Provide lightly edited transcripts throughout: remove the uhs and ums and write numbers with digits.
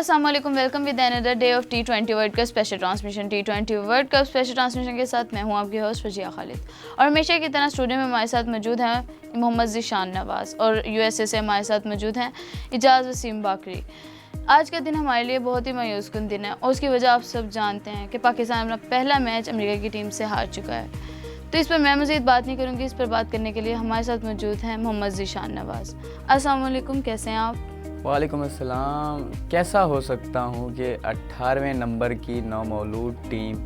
अस्सलाम वालेकुम, welcome with another day of T20 world cup special transmission. T20 world cup special transmission के साथ मैं हूं आपकी होस्ट फजिया खालिद और हमेशा की तरह स्टूडियो में हमारे साथ मौजूद हैं मोहम्मद ज़ीशान नवाज़ और USA से हमारे साथ मौजूद हैं इजाज़ वसीम बाकरी। आज का दिन हमारे लिए बहुत ही मायूस कुन दिन है और उसकी वजह आप सब जानते हैं कि पाकिस्तान अपना पहला मैच अमेरिका की टीम से हार चुका है। तो इस पर मैं मज़ीद बात नहीं करूँगी। इस पर बात करने के लिए हमारे साथ मौजूद हैं मोहम्मद ज़ीशान नवाज़। अस्सलाम वालेकुम, कैसे हैं आप? वालेकुम अस्सलाम। कैसा हो सकता हूँ कि 18वें नंबर की नौमौलूद टीम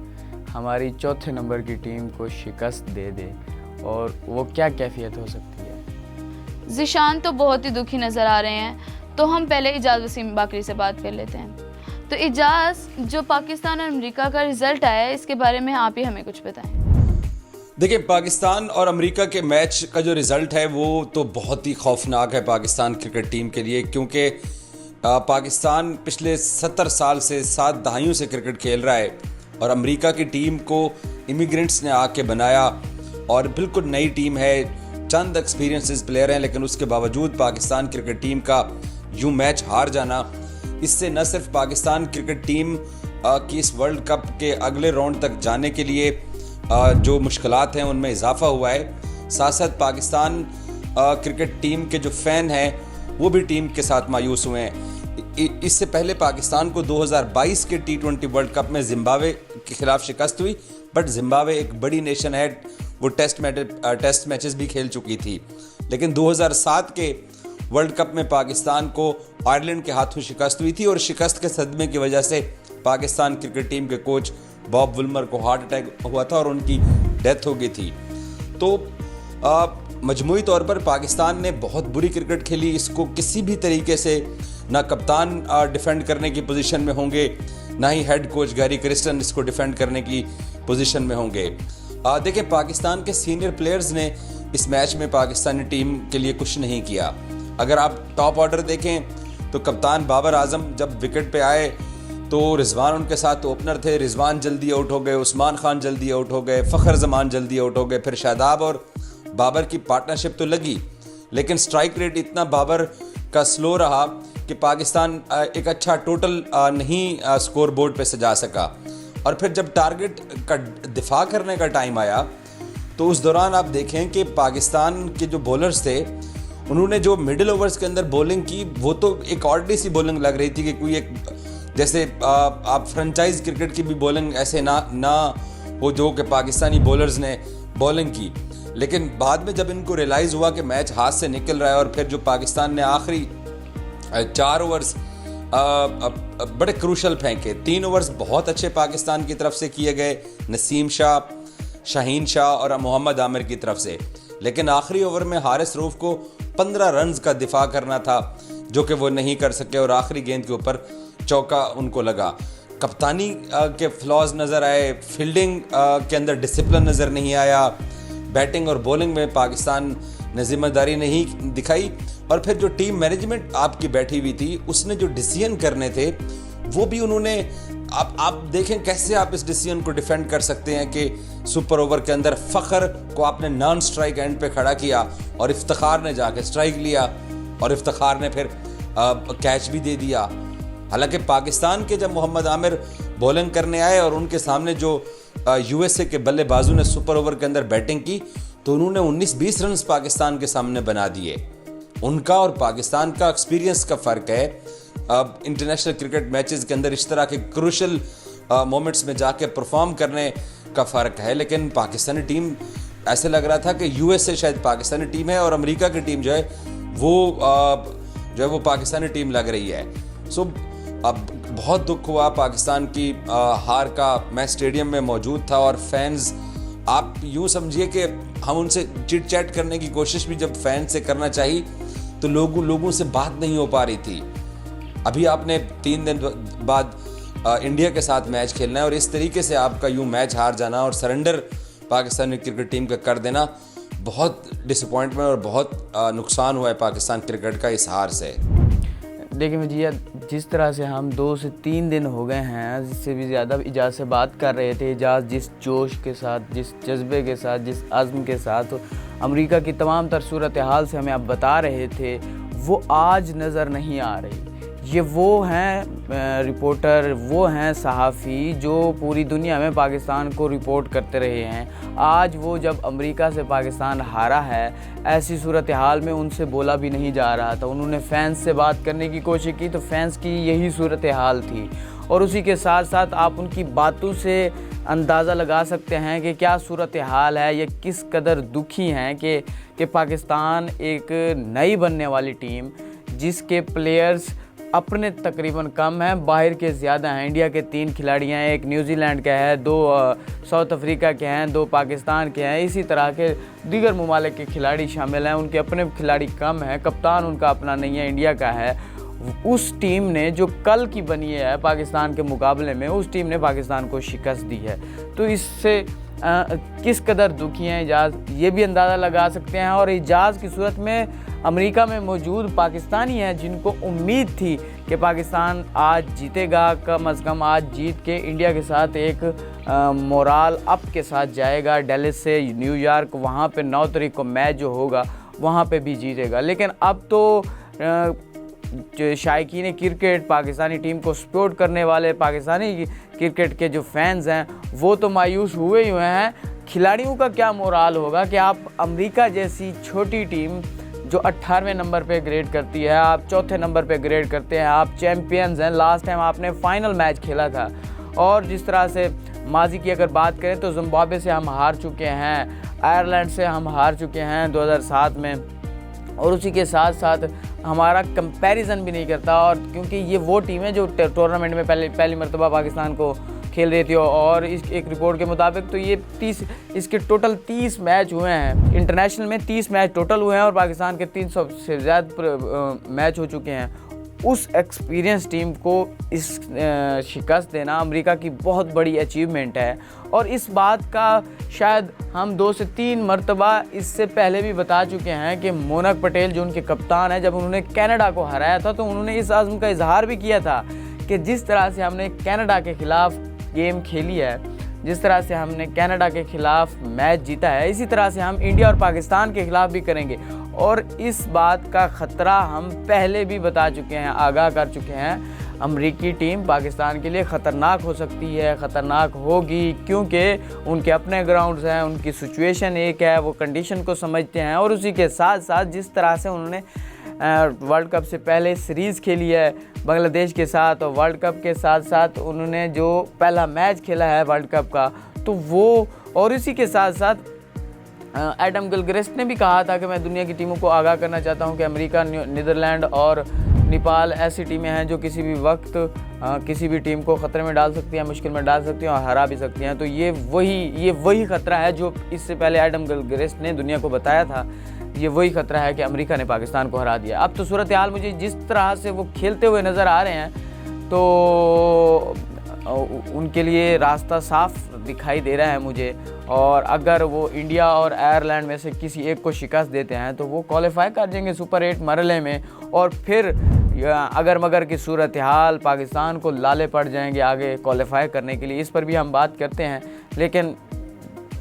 हमारी चौथे नंबर की टीम को शिकस्त दे दे, और वो क्या कैफियत हो सकती है। ज़ीशान तो बहुत ही दुखी नज़र आ रहे हैं, तो हम पहले इजाज़ वसीम बाकरी से बात कर लेते हैं। तो इजाज़, जो पाकिस्तान और अमेरिका का रिज़ल्ट आया है, इसके बारे में आप ही हमें कुछ बताएं। देखिए, पाकिस्तान और अमेरिका के मैच का जो रिज़ल्ट है वो तो बहुत ही खौफनाक है पाकिस्तान क्रिकेट टीम के लिए, क्योंकि पाकिस्तान पिछले 70 साल से 7 दहाइयों से क्रिकेट खेल रहा है और अमेरिका की टीम को इमिग्रेंट्स ने आके बनाया और बिल्कुल नई टीम है, चंद एक्सपीरियंसेस प्लेयर हैं, लेकिन उसके बावजूद पाकिस्तान क्रिकेट टीम का यूँ मैच हार जाना, इससे न सिर्फ पाकिस्तान क्रिकेट टीम की इस वर्ल्ड कप के अगले राउंड तक जाने के लिए जो मुश्किलात हैं उनमें इजाफा हुआ है, साथ साथ पाकिस्तान क्रिकेट टीम के जो फ़ैन हैं वो भी टीम के साथ मायूस हुए हैं। इससे पहले पाकिस्तान को 2022 के T20 वर्ल्ड कप में ज़िम्बाब्वे के ख़िलाफ़ शिकस्त हुई, बट ज़िम्बाब्वे एक बड़ी नेशन है, वो टेस्ट मैचेस भी खेल चुकी थी। लेकिन 2007 के वर्ल्ड कप में पाकिस्तान को आयरलैंड के हाथों शिकस्त हुई थी और शिकस्त के सदमे की वजह से पाकिस्तान क्रिकेट टीम के कोच बॉब वुल्मर को हार्ट अटैक हुआ था और उनकी डेथ हो गई थी। तो मजमूई तौर पर पाकिस्तान ने बहुत बुरी क्रिकेट खेली। इसको किसी भी तरीके से ना कप्तान डिफेंड करने की पोजीशन में होंगे, ना ही हेड कोच गैरी क्रिस्टन इसको डिफेंड करने की पोजीशन में होंगे। देखिए, पाकिस्तान के सीनियर प्लेयर्स ने इस मैच में पाकिस्तानी टीम के लिए कुछ नहीं किया। अगर आप टॉप ऑर्डर देखें तो कप्तान बाबर आजम जब विकेट पे आए तो रिजवान उनके साथ ओपनर थे, रिजवान जल्दी आउट हो गए, उस्मान खान जल्दी आउट हो गए, फ़खर जमान जल्दी आउट हो गए, फिर शादाब और बाबर की पार्टनरशिप तो लगी, लेकिन स्ट्राइक रेट इतना बाबर का स्लो रहा कि पाकिस्तान एक अच्छा टोटल नहीं स्कोर बोर्ड पे सजा सका। और फिर जब टारगेट का दिफा करने का टाइम आया तो उस दौरान आप देखें कि पाकिस्तान के जो बॉलर्स थे उन्होंने जो मिडिल ओवर्स के अंदर बॉलिंग की वो तो एक ऑर्डिनरी सी बॉलिंग लग रही थी कि कोई एक जैसे आप फ्रेंचाइज क्रिकेट की भी बॉलिंग ऐसे ना हो जो कि पाकिस्तानी बॉलर्स ने बॉलिंग की। लेकिन बाद में जब इनको रियलाइज़ हुआ कि मैच हाथ से निकल रहा है और फिर जो पाकिस्तान ने आखिरी 4 ओवर्स बड़े क्रूशल फेंके, 3 ओवर्स बहुत अच्छे पाकिस्तान की तरफ से किए गए, नसीम शाह, शाहीन शाह और मोहम्मद आमिर की तरफ से, लेकिन आखिरी ओवर में हारिस रऊफ को 15 रन्स का दिफा करना था जो कि वो नहीं कर सके और आखिरी गेंद के ऊपर चौका उनको लगा। कप्तानी के फ्लॉज नज़र आए, फील्डिंग के अंदर डिसिप्लिन नज़र नहीं आया, बैटिंग और बॉलिंग में पाकिस्तान ने जिम्मेदारी नहीं दिखाई, और फिर जो टीम मैनेजमेंट आपकी बैठी हुई थी उसने जो डिसीजन करने थे वो भी उन्होंने आप देखें कैसे आप इस डिसीजन को डिफेंड कर सकते हैं कि सुपर ओवर के अंदर फ़खर को आपने नॉन स्ट्राइक एंड पे खड़ा किया और इफ्तिखार ने जाके स्ट्राइक लिया और इफ्तिखार ने फिर कैच भी दे दिया। हालांकि पाकिस्तान के जब मोहम्मद आमिर बॉलिंग करने आए और उनके सामने जो USA के बल्लेबाजों ने सुपर ओवर के अंदर बैटिंग की तो उन्होंने 19-20 रन पाकिस्तान के सामने बना दिए। उनका और पाकिस्तान का एक्सपीरियंस का फ़र्क है। अब इंटरनेशनल क्रिकेट मैचेस के अंदर इस तरह के क्रूशल मोमेंट्स में जाके परफॉर्म करने का फ़र्क है, लेकिन पाकिस्तानी टीम ऐसे लग रहा था कि USA शायद पाकिस्तानी टीम है और अमेरिका की टीम जो है वो पाकिस्तानी टीम लग रही है। सो अब बहुत दुख हुआ पाकिस्तान की हार का। मैं स्टेडियम में मौजूद था और फैंस, आप यूँ समझिए कि हम उनसे चिट चैट करने की कोशिश भी जब फैन से करना चाहिए तो लोगों से बात नहीं हो पा रही थी। अभी आपने 3 दिन बाद इंडिया के साथ मैच खेलना है और इस तरीके से आपका यूँ मैच हार जाना और सरेंडर पाकिस्तानी क्रिकेट टीम का कर देना, बहुत डिसअपॉइंटमेंट और बहुत नुकसान हुआ है पाकिस्तान क्रिकेट का इस हार से। देखिए भैया, जिस तरह से हम 2 से 3 दिन हो गए हैं, जिससे भी ज़्यादा इजाज़ से बात कर रहे थे, इजाज़ जिस जोश के साथ, जिस जज्बे के साथ, जिस अज़्म के साथ अमेरिका की तमाम तर सूरत हाल से हमें आप बता रहे थे, वो आज नज़र नहीं आ रही। ये वो हैं रिपोर्टर, वो हैं सहाफ़ी जो पूरी दुनिया में पाकिस्तान को रिपोर्ट करते रहे हैं। आज वो जब अमेरिका से पाकिस्तान हारा है, ऐसी सूरत हाल में उनसे बोला भी नहीं जा रहा था। उन्होंने फैंस से बात करने की कोशिश की तो फैंस की यही सूरत हाल थी। और उसी के साथ साथ आप उनकी बातों से अंदाज़ा लगा सकते हैं कि क्या सूरत हाल है, ये किस कदर दुखी हैं कि पाकिस्तान एक नई बनने वाली टीम जिसके प्लेयर्स अपने तकरीबन कम हैं, बाहर के ज़्यादा हैं। इंडिया के 3 खिलाड़ी हैं, एक न्यूजीलैंड का है, 2 साउथ अफ्रीका के हैं, 2 पाकिस्तान के हैं। इसी तरह के दीगर ममालिक के खिलाड़ी शामिल हैं। उनके अपने खिलाड़ी कम हैं, कप्तान उनका अपना नहीं है, इंडिया का है। उस टीम ने जो कल की बनी है पाकिस्तान के मुकाबले में, उस टीम ने पाकिस्तान को शिकस्त दी है। तो इससे किस कदर दुखी हैं इजाज़, ये भी अंदाज़ा लगा सकते हैं। और इजाज़ की सूरत में अमेरिका में मौजूद पाकिस्तानी हैं जिनको उम्मीद थी कि पाकिस्तान आज जीतेगा, कम अज़ कम आज जीत के इंडिया के साथ एक मोराल अप के साथ जाएगा। डैलस से न्यूयॉर्क, वहाँ पे 9 तारीख को मैच जो होगा वहाँ पे भी जीतेगा। लेकिन अब तो शायकीन क्रिकेट, पाकिस्तानी टीम को सपोर्ट करने वाले पाकिस्तानी क्रिकेट के जो फैंस हैं वो तो मायूस हुए ही हुए हैं। खिलाड़ियों का क्या मोराल होगा कि आप अमेरिका जैसी छोटी टीम जो 18वें नंबर पे ग्रेड करती है, आप 4थे नंबर पे ग्रेड करते हैं, आप चैम्पियंस हैं, लास्ट टाइम आपने फाइनल मैच खेला था। और जिस तरह से माजी की अगर बात करें तो जिम्बाब्वे से हम हार चुके हैं, आयरलैंड से हम हार चुके हैं 2007 में। और उसी के साथ साथ हमारा कंपैरिजन भी नहीं करता, और क्योंकि ये वो टीम है जो टूर्नामेंट में पहली मरतबा पाकिस्तान को खेल रही थी। और इस एक रिपोर्ट के मुताबिक तो ये इसके टोटल 30 मैच हुए हैं, इंटरनेशनल में 30 मैच टोटल हुए हैं और पाकिस्तान के 300 से ज़्यादा मैच हो चुके हैं। उस एक्सपीरियंस टीम को इस शिकस्त देना अमेरिका की बहुत बड़ी अचीवमेंट है। और इस बात का शायद हम 2 से 3 मरतबा इससे पहले भी बता चुके हैं कि मोनक पटेल जो उनके कप्तान हैं, जब उन्होंने कनाडा को हराया था तो उन्होंने इस आज़म का इजहार भी किया था कि जिस तरह से हमने कनाडा के ख़िलाफ़ गेम खेली है, जिस तरह से हमने कनाडा के ख़िलाफ़ मैच जीता है, इसी तरह से हम इंडिया और पाकिस्तान के ख़िलाफ़ भी करेंगे। और इस बात का ख़तरा हम पहले भी बता चुके हैं, आगाह कर चुके हैं। अमरीकी टीम पाकिस्तान के लिए ख़तरनाक हो सकती है, ख़तरनाक होगी, क्योंकि उनके अपने ग्राउंड्स हैं, उनकी सिचुएशन एक है, वो कंडीशन को समझते हैं। और उसी के साथ साथ जिस तरह से उन्होंने वर्ल्ड कप से पहले सीरीज़ खेली है बांग्लादेश के साथ, और वर्ल्ड कप के साथ साथ उन्होंने जो पहला मैच खेला है वर्ल्ड कप का, तो वो, और इसी के साथ साथ एडम गिलक्रिस्ट ने भी कहा था कि मैं दुनिया की टीमों को आगाह करना चाहता हूं कि अमेरिका, नीदरलैंड और नेपाल ऐसी टीमें हैं जो किसी भी वक्त किसी भी टीम को ख़तरे में डाल सकती हैं, मुश्किल में डाल सकती हैं और हरा भी सकती हैं। तो ये वही ख़तरा है जो इससे पहले एडम गिलक्रिस्ट ने दुनिया को बताया था। ये वही ख़तरा है कि अमेरिका ने पाकिस्तान को हरा दिया। अब तो सूरत हाल मुझे जिस तरह से वो खेलते हुए नज़र आ रहे हैं तो उनके लिए रास्ता साफ दिखाई दे रहा है मुझे। और अगर वो इंडिया और आयरलैंड में से किसी एक को शिकस्त देते हैं तो वो क्वालिफाई कर जाएंगे सुपर 8 मरहले में, और फिर अगर मगर की सूरत हाल पाकिस्तान को लाले पड़ जाएंगे आगे क्वालिफाई करने के लिए। इस पर भी हम बात करते हैं, लेकिन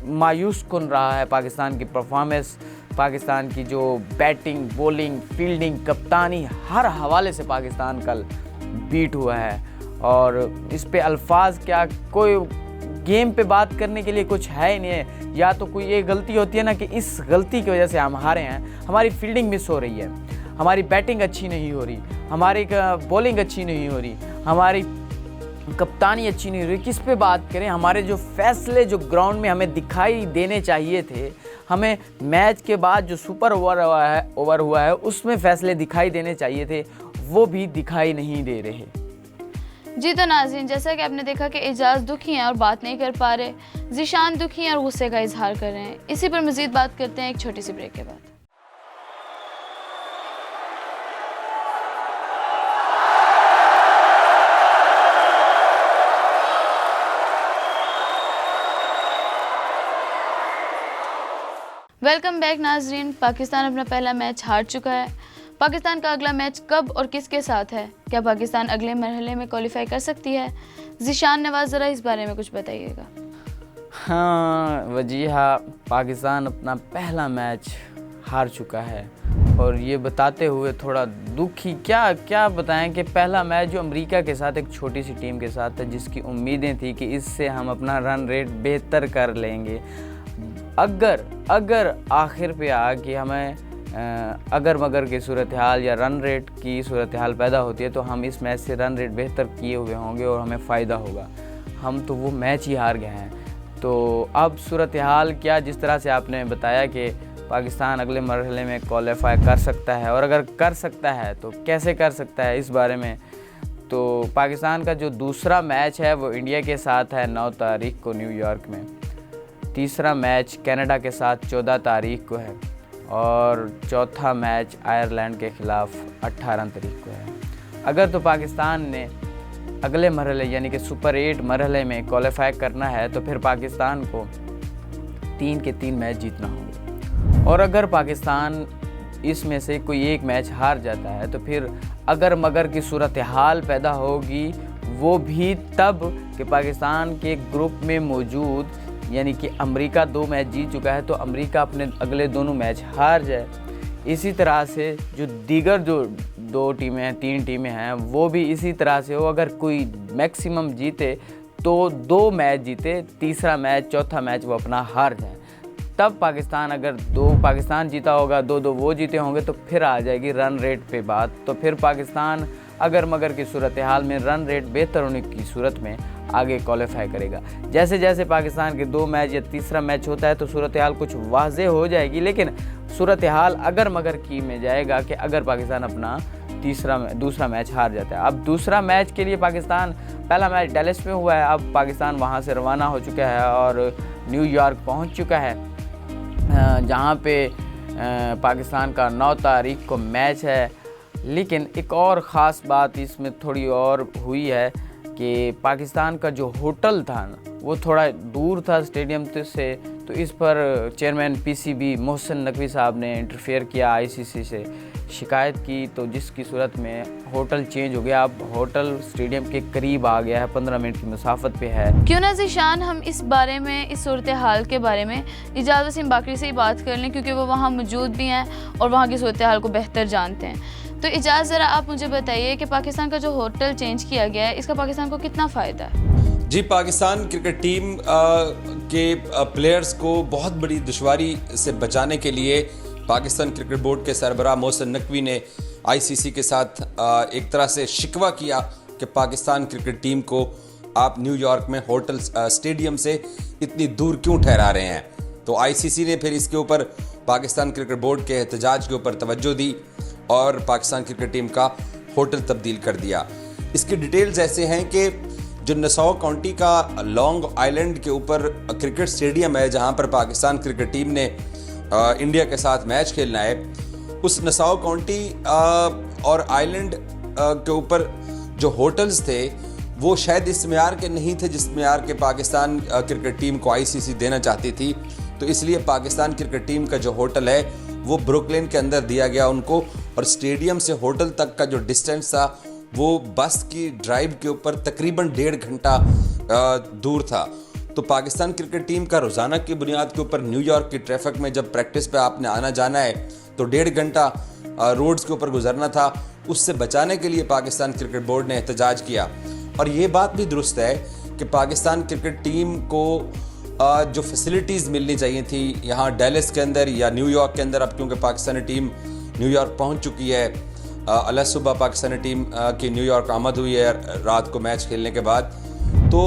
मायूस कुन रहा है पाकिस्तान की परफॉर्मेंस, पाकिस्तान की जो बैटिंग, बॉलिंग, फील्डिंग, कप्तानी, हर हवाले से पाकिस्तान कल बीट हुआ है। और इस पे अल्फाज क्या, कोई गेम पे बात करने के लिए कुछ है ही नहीं है। या तो कोई ये गलती होती है ना कि इस गलती की वजह से हम हारे हैं, हमारी फील्डिंग मिस हो रही है, हमारी बैटिंग अच्छी नहीं हो रही, हमारी बॉलिंग अच्छी नहीं हो रही, हमारी कप्तानी अच्छी नहीं हो रही। किस पे बात करें? हमारे जो फैसले जो ग्राउंड में हमें दिखाई देने चाहिए थे, हमें मैच के बाद जो सुपर ओवर हुआ है उसमें फैसले दिखाई देने चाहिए थे, वो भी दिखाई नहीं दे रहे। जी तो नाज़रीन, जैसा कि आपने देखा कि एजाज़ दुखी हैं और बात नहीं कर पा रहे, ज़ीशान दुखी हैं और गुस्से का इजहार कर रहे हैं। इसी पर मज़ीद बात करते हैं एक छोटी सी ब्रेक के बाद। वेलकम बैक नाज़रीन। पाकिस्तान अपना पहला मैच हार चुका है। पाकिस्तान का अगला मैच कब और किसके साथ है? क्या पाकिस्तान अगले मरहले में क्वालिफाई कर सकती है? ज़ीशान नवाज़, ज़रा इस बारे में कुछ बताइएगा। हाँ वजीहा, पाकिस्तान अपना पहला मैच हार चुका है और ये बताते हुए थोड़ा दुखी क्या बताएं कि पहला मैच जो अमेरिका के साथ एक छोटी सी टीम के साथ था, जिसकी उम्मीदें थी कि इससे हम अपना रन रेट बेहतर कर लेंगे। अगर आखिर पे आके हमें अगर मगर की सूरत हाल या रन रेट की सूरत हाल पैदा होती है तो हम इस मैच से रन रेट बेहतर किए हुए होंगे और हमें फ़ायदा होगा। हम तो वो मैच ही हार गए हैं। तो अब सूरत हाल क्या, जिस तरह से आपने बताया कि पाकिस्तान अगले मरहले में क्वालिफाई कर सकता है, और अगर कर सकता है तो कैसे कर सकता है, इस बारे में तो पाकिस्तान का जो दूसरा मैच है वो इंडिया के साथ है 9 तारीख को न्यूयॉर्क में। तीसरा मैच कनाडा के साथ 14 तारीख को है और चौथा मैच आयरलैंड के ख़िलाफ़ 18 तारीख को है। अगर तो पाकिस्तान ने अगले मरहले यानी कि सुपर 8 मरहले में क्वालिफाई करना है तो फिर पाकिस्तान को 3 के 3 मैच जीतना होगा। और अगर पाकिस्तान इसमें से कोई एक मैच हार जाता है तो फिर अगर मगर की सूरत हाल पैदा होगी, वो भी तब कि पाकिस्तान के ग्रुप में मौजूद यानी कि अमेरिका 2 मैच जीत चुका है तो अमेरिका अपने अगले दोनों मैच हार जाए। इसी तरह से जो दीगर जो 2 टीमें हैं, 3 टीमें हैं, वो भी इसी तरह से हो। अगर कोई मैक्सिमम जीते तो 2 मैच जीते, तीसरा मैच चौथा मैच वो अपना हार जाए। तब पाकिस्तान अगर 2 पाकिस्तान जीता होगा, 2-2 वो जीते होंगे तो फिर आ जाएगी रन रेट पे बात। तो फिर पाकिस्तान अगर मगर की सूरत हाल में रन रेट बेहतर होने की सूरत में आगे क्वालिफाई करेगा। जैसे जैसे पाकिस्तान के 2 मैच या तीसरा मैच होता है तो सूरत हाल कुछ वाज़ेह हो जाएगी, लेकिन सूरत हाल अगर मगर की में जाएगा कि अगर पाकिस्तान अपना दूसरा मैच हार जाता है। अब दूसरा मैच के लिए पाकिस्तान, पहला मैच डैलस में हुआ है, अब पाकिस्तान वहाँ से रवाना हो चुका है और न्यूयॉर्क पहुँच चुका है, जहाँ पे पाकिस्तान का 9 तारीख को मैच है। लेकिन एक और ख़ास बात इसमें थोड़ी और हुई है कि पाकिस्तान का जो होटल था वो थोड़ा दूर था स्टेडियम से, तो इस पर चेयरमैन पीसीबी मोहसिन नकवी साहब ने इंटरफेयर किया, आईसीसी से शिकायत की, तो जिसकी सूरत में होटल चेंज हो गया। अब होटल स्टेडियम के करीब आ गया है, 15 मिनट की मुसाफत पे है। क्यों ना ज़ीशान हम इस बारे में, इस सूरत हाल के बारे में इजाज़ वसीम बाकरी से ही बात कर लें, क्योंकि वो वहाँ मौजूद भी हैं और वहाँ की सूरत हाल को बेहतर जानते हैं। तो इजाज़, ज़रा आप मुझे बताइए कि पाकिस्तान का जो होटल चेंज किया गया है, इसका पाकिस्तान को कितना फ़ायदा है? जी, पाकिस्तान क्रिकेट टीम के प्लेयर्स को बहुत बड़ी दुश्वारी से बचाने के लिए पाकिस्तान क्रिकेट बोर्ड के सरबराह मोहसिन नकवी ने आईसीसी के साथ एक तरह से शिकवा किया कि पाकिस्तान क्रिकेट टीम को आप न्यूयॉर्क में होटल स्टेडियम से इतनी दूर क्यों ठहरा रहे हैं। तो आईसीसी ने फिर इसके ऊपर पाकिस्तान क्रिकेट बोर्ड के एहतजाज के ऊपर तवज्जो दी और पाकिस्तान क्रिकेट टीम का होटल तब्दील कर दिया। इसकी डिटेल्स ऐसे हैं कि जो नसाओ काउंटी का लॉन्ग आइलैंड के ऊपर क्रिकेट स्टेडियम है, जहां पर पाकिस्तान क्रिकेट टीम ने इंडिया के साथ मैच खेलना है, उस नसाओ काउंटी और आइलैंड के ऊपर जो होटल्स थे वो शायद इस मेयार के नहीं थे जिस मेयार के पाकिस्तान क्रिकेट टीम को आईसीसी देना चाहती थी। तो इसलिए पाकिस्तान क्रिकेट टीम का जो होटल है वो ब्रुकलिन के अंदर दिया गया उनको, और स्टेडियम से होटल तक का जो डिस्टेंस था वो बस की ड्राइव के ऊपर तकरीबन 1.5 घंटा दूर था। तो पाकिस्तान क्रिकेट टीम का रोज़ाना की बुनियाद के ऊपर न्यूयॉर्क की ट्रैफिक में जब प्रैक्टिस पे आपने आना जाना है तो 1.5 घंटा रोड्स के ऊपर गुजरना था। उससे बचाने के लिए पाकिस्तान क्रिकेट बोर्ड ने एहतजाज किया। और ये बात भी दुरुस्त है कि पाकिस्तान क्रिकेट टीम को जो फैसिलिटीज़ मिलनी चाहिए थी यहाँ डैलस के अंदर या न्यूयॉर्क के अंदर, अब क्योंकि पाकिस्तानी टीम न्यूयॉर्क पहुँच चुकी है, अल सुबह पाकिस्तानी टीम की न्यूयॉर्क आमद हुई है रात को मैच खेलने के बाद, तो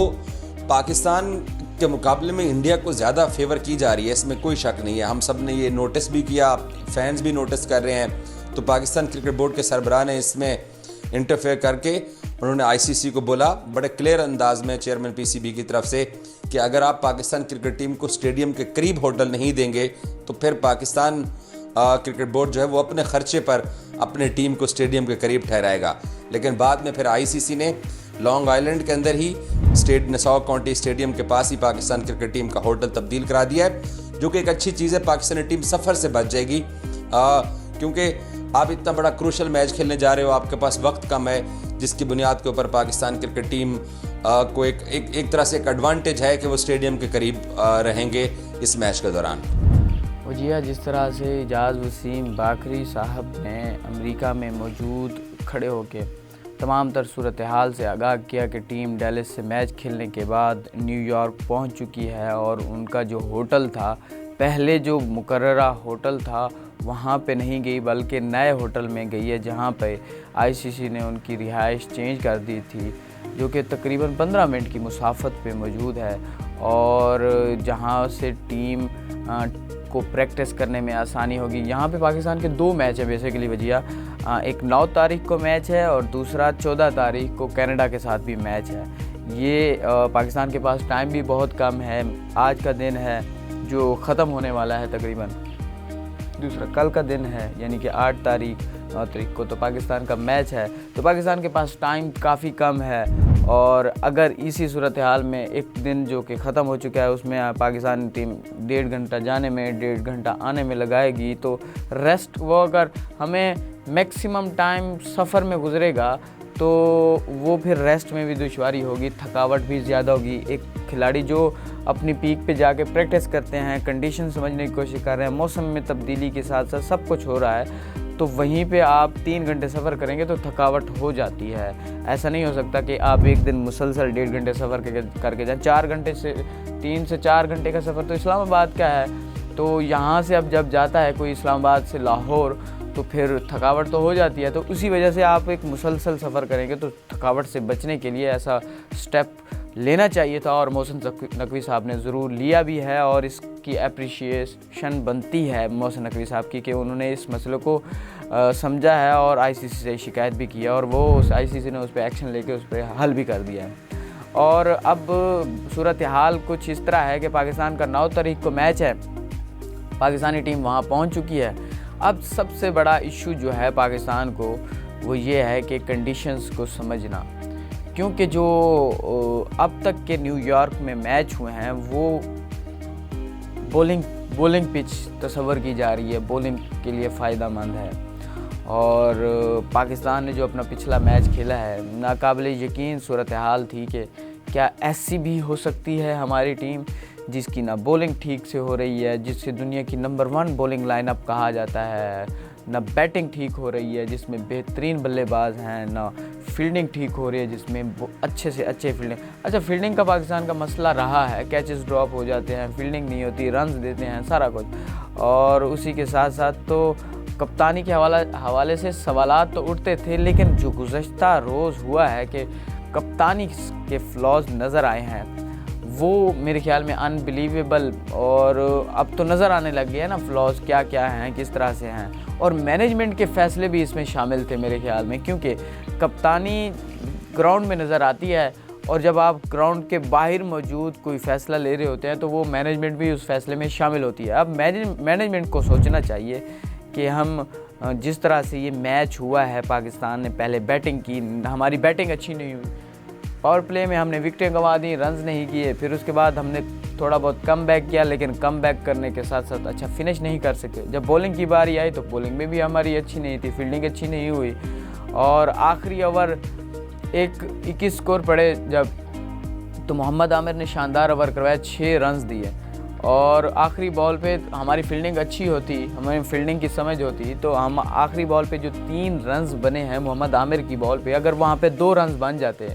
पाकिस्तान के मुकाबले में इंडिया को ज़्यादा फेवर की जा रही है, इसमें कोई शक नहीं है। हम सब ने ये नोटिस भी किया, फैंस भी नोटिस कर रहे हैं। तो पाकिस्तान क्रिकेट बोर्ड के सरबराह ने इसमें इंटरफेयर करके उन्होंने आईसीसी को बोला बड़े क्लियर अंदाज में चेयरमैन पीसीबी की तरफ से कि अगर आप पाकिस्तान क्रिकेट टीम को स्टेडियम के करीब होटल नहीं देंगे तो फिर पाकिस्तान क्रिकेट बोर्ड जो है वो अपने खर्चे पर अपने टीम को स्टेडियम के करीब ठहराएगा। लेकिन बाद में फिर आईसीसी ने लॉन्ग आइलैंड के अंदर ही नसाओ काउंटी स्टेडियम के पास ही पाकिस्तान क्रिकेट टीम का होटल तब्दील करा दिया है, जो कि एक अच्छी चीज़ है। पाकिस्तानी टीम सफ़र से बच जाएगी क्योंकि आप इतना बड़ा क्रूशल मैच खेलने जा रहे हो, आपके पास वक्त कम है, जिसकी बुनियाद के ऊपर पाकिस्तान क्रिकेट टीम को एक तरह से एक एडवांटेज है कि वो स्टेडियम के करीब रहेंगे इस मैच के दौरान। वजिया जिस तरह से इजाज़ वसीम बाकरी साहब ने अमेरिका में मौजूद खड़े होकर तमाम तर सूरत हाल से आगाह किया कि टीम डैलस से मैच खेलने के बाद न्यूयॉर्क पहुंच चुकी है और उनका जो होटल था, पहले जो मुकर्ररा होटल था वहां पे नहीं गई बल्कि नए होटल में गई है जहां पे आईसीसी ने उनकी रिहाइश चेंज कर दी थी, जो कि तकरीबन 15 मिनट की मुसाफत पे मौजूद है और जहां से टीम को प्रैक्टिस करने में आसानी होगी। यहाँ पे पाकिस्तान के 2 मैच है बेसिकली वजिया, एक 9 तारीख को मैच है और दूसरा 14 तारीख को कनाडा के साथ भी मैच है। ये पाकिस्तान के पास टाइम भी बहुत कम है, आज का दिन है जो ख़त्म होने वाला है तकरीबन, दूसरा कल का दिन है यानी कि 8 तारीख 9 तारीख को तो पाकिस्तान का मैच है। तो पाकिस्तान के पास टाइम काफ़ी कम है और अगर इसी सूरत हाल में एक दिन जो कि ख़त्म हो चुका है उसमें पाकिस्तान टीम 1.5 घंटा जाने में 1.5 घंटा आने में लगाएगी तो रेस्ट वो अगर हमें मैक्सिमम टाइम सफ़र में गुजरेगा तो वो फिर रेस्ट में भी दुश्वारी होगी, थकावट भी ज़्यादा होगी। एक खिलाड़ी जो अपनी पीक पे जाके प्रैक्टिस करते हैं, कंडीशन समझने की कोशिश कर रहे हैं, मौसम में तब्दीली के साथ साथ सब कुछ हो रहा है, तो वहीं पे आप 3 घंटे सफ़र करेंगे तो थकावट हो जाती है। ऐसा नहीं हो सकता कि आप एक दिन मुसलसल 1.5 घंटे सफ़र करके जाएँ। 4 घंटे से 3 से 4 घंटे का सफ़र तो इस्लामाबाद का है, तो यहाँ से अब जब जाता है कोई इस्लामाबाद से लाहौर तो फिर थकावट तो हो जाती है। तो उसी वजह से आप एक मुसलसल सफ़र करेंगे तो थकावट से बचने के लिए ऐसा स्टेप लेना चाहिए था और मोहसिन नकवी साहब ने ज़रूर लिया भी है और इसकी अप्रिशिएशन बनती है मोहसिन नकवी साहब की कि उन्होंने इस मसले को समझा है और आईसीसी से शिकायत भी की है और वो उस आईसीसी ने उस पर एक्शन लेके उस पर हल भी कर दिया है। और अब सूरत हाल कुछ इस तरह है कि पाकिस्तान का 9 तारीख को मैच है, पाकिस्तानी टीम वहाँ पहुँच चुकी है। अब सबसे बड़ा इशू जो है पाकिस्तान को वो ये है कि कंडीशंस को समझना, क्योंकि जो अब तक के न्यूयॉर्क में मैच हुए हैं वो बॉलिंग पिच तस्वर की जा रही है, बॉलिंग के लिए फ़ायदा मंद है। और पाकिस्तान ने जो अपना पिछला मैच खेला है नाकाबिले यकीन सूरत हाल थी कि क्या ऐसी भी हो सकती है हमारी टीम जिसकी ना बॉलिंग ठीक से हो रही है, जिससे दुनिया की नंबर 1 बॉलिंग लाइनअप कहा जाता है, ना बैटिंग ठीक हो रही है जिसमें बेहतरीन बल्लेबाज हैं, ना फील्डिंग ठीक हो रही है जिसमें अच्छे से अच्छे फील्डिंग का पाकिस्तान का मसला रहा है, कैचेस ड्रॉप हो जाते हैं, फील्डिंग नहीं होती, रन्स देते हैं, सारा कुछ। और उसी के साथ साथ तो कप्तानी के हवाले से सवालात तो उठते थे, लेकिन जो गुज़श्ता रोज़ हुआ है कि कप्तानी के फ्लॉज नज़र आए हैं वो मेरे ख्याल में अनबिलीवेबल, और अब तो नज़र आने लग गया है ना फ्लॉज क्या क्या हैं, किस तरह से हैं। और मैनेजमेंट के फ़ैसले भी इसमें शामिल थे मेरे ख्याल में, क्योंकि कप्तानी ग्राउंड में नज़र आती है और जब आप ग्राउंड के बाहर मौजूद कोई फ़ैसला ले रहे होते हैं तो वो मैनेजमेंट भी उस फ़ैसले में शामिल होती है। अब मैनेजमेंट को सोचना चाहिए कि हम जिस तरह से ये मैच हुआ है, पाकिस्तान ने पहले बैटिंग की, हमारी बैटिंग अच्छी नहीं हुई, पावर प्ले में हमने विकेटें गंवा दी, रन्स नहीं किए, फिर उसके बाद हमने थोड़ा बहुत कम बैक किया, लेकिन कम बैक करने के साथ साथ अच्छा फिनिश नहीं कर सके। जब बॉलिंग की बारी आई तो बॉलिंग में भी हमारी अच्छी नहीं थी, फील्डिंग अच्छी नहीं हुई और आखिरी ओवर 21 स्कोर पड़े जब, तो मोहम्मद आमिर ने शानदार ओवर करवाया, 6 रन्स दिए और आखिरी बॉल पे हमारी फील्डिंग अच्छी होती, हमें फील्डिंग की समझ होती तो हम आखिरी बॉल पे जो 3 रन्स बने हैं मोहम्मद आमिर की बॉल पे, अगर वहाँ पे 2 रन्स बन जाते,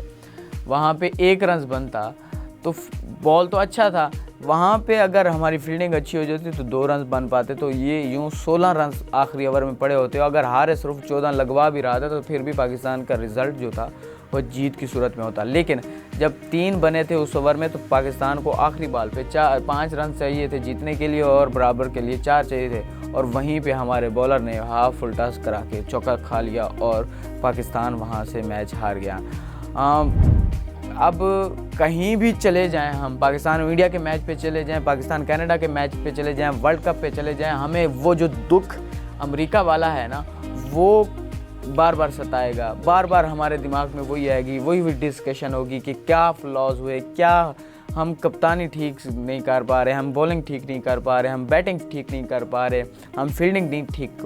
वहाँ पे 1 रन बनता तो बॉल तो अच्छा था, वहाँ पे अगर हमारी फील्डिंग अच्छी हो जाती तो 2 रन बन पाते, तो ये यूँ 16 रन आखिरी ओवर में पड़े होते। अगर हारे सिर्फ 14 लगवा भी रहा था तो फिर भी पाकिस्तान का रिज़ल्ट जो था वो जीत की सूरत में होता। लेकिन जब 3 बने थे उस ओवर में तो पाकिस्तान को आखिरी बॉल पे 5 रन चाहिए थे जीतने के लिए और बराबर के लिए 4 चाहिए थे, और वहीं पे हमारे बॉलर ने हाफ फुल टॉस करा के चौका खा लिया और पाकिस्तान वहाँ से मैच हार गया। अब कहीं भी चले जाएं हम, पाकिस्तान इंडिया के मैच पे चले जाएं, पाकिस्तान कनाडा के मैच पे चले जाएं, वर्ल्ड कप पे चले जाएं, हमें वो जो दुख अमेरिका वाला है ना वो बार बार सताएगा, बार बार हमारे दिमाग में वही आएगी, वही डिस्कशन होगी कि क्या फ्लॉज हुए, क्या हम कप्तानी ठीक नहीं कर पा रहे, हम बॉलिंग ठीक नहीं कर पा रहे, हम बैटिंग ठीक नहीं कर पा रहे, हम फील्डिंग नहीं ठीक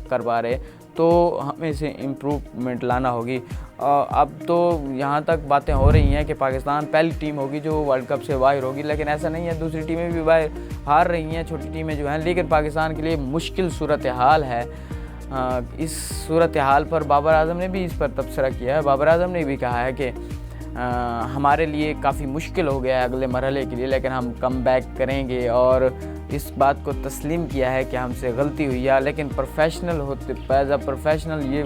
कर पा रहे, तो हमें इसे इम्प्रूवमेंट लाना होगी। अब तो यहाँ तक बातें हो रही हैं कि पाकिस्तान पहली टीम होगी जो वर्ल्ड कप से बाहर होगी, लेकिन ऐसा नहीं है। दूसरी टीमें भी बाहर हार रही हैं, छोटी टीमें जो हैं, लेकिन पाकिस्तान के लिए मुश्किल सूरत हाल है। इस सूरत हाल पर बाबर आजम ने भी इस पर तबसरा किया है। बाबर आजम ने भी कहा है कि हमारे लिए काफ़ी मुश्किल हो गया है अगले मरहले के लिए, लेकिन हम कम बैक करेंगे, और इस बात को तस्लीम किया है कि हमसे गलती हुई है, लेकिन प्रोफेशनल होते एज अ प्रोफेशनल ये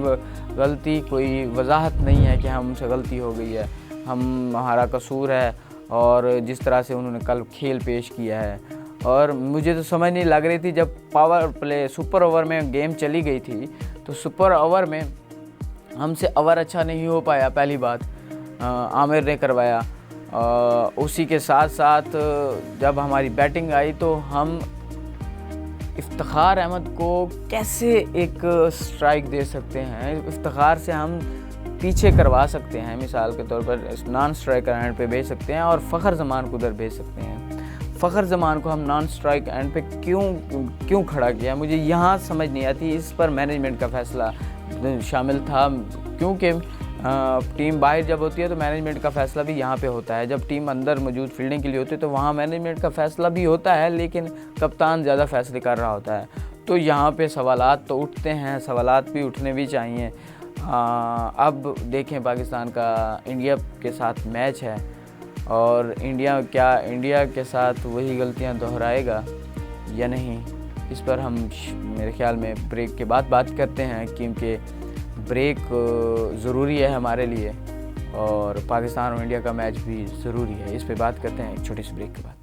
गलती कोई वजाहत नहीं है कि हमसे गलती हो गई है, हमारा कसूर है। और जिस तरह से उन्होंने कल खेल पेश किया है, और मुझे तो समझ नहीं लग रही थी जब पावर प्ले सुपर ओवर में गेम चली गई थी, तो सुपर ओवर में हमसे ओवर अच्छा नहीं हो पाया। पहली बात आमिर ने करवाया, उसी के साथ साथ जब हमारी बैटिंग आई तो हम इफ्तिखार अहमद को कैसे एक स्ट्राइक दे सकते हैं, इफ्तिखार से हम पीछे करवा सकते हैं, मिसाल के तौर पर नॉन स्ट्राइकर एंड पे भेज सकते हैं और फ़खर जमान को उधर भेज सकते हैं। फ़खर जमान को हम नॉन स्ट्राइक एंड पे क्यों खड़ा किया, मुझे यहाँ समझ नहीं आती। इस पर मैनेजमेंट का फ़ैसला शामिल था, क्योंकि टीम बाहर जब होती है तो मैनेजमेंट का फ़ैसला भी यहाँ पे होता है। जब टीम अंदर मौजूद फील्डिंग के लिए होती है तो वहाँ मैनेजमेंट का फ़ैसला भी होता है, लेकिन कप्तान ज़्यादा फ़ैसले कर रहा होता है। तो यहाँ पे सवालात तो उठते हैं, सवालात भी उठने भी चाहिए। अब देखें, पाकिस्तान का इंडिया के साथ मैच है, और इंडिया के साथ वही गलतियाँ दोहराएगा या नहीं, इस पर हम मेरे ख्याल में ब्रेक के बाद बात करते हैं, क्योंकि ब्रेक ज़रूरी है हमारे लिए, और पाकिस्तान और इंडिया का मैच भी ज़रूरी है। इस पे बात करते हैं एक छोटी सी ब्रेक के बाद।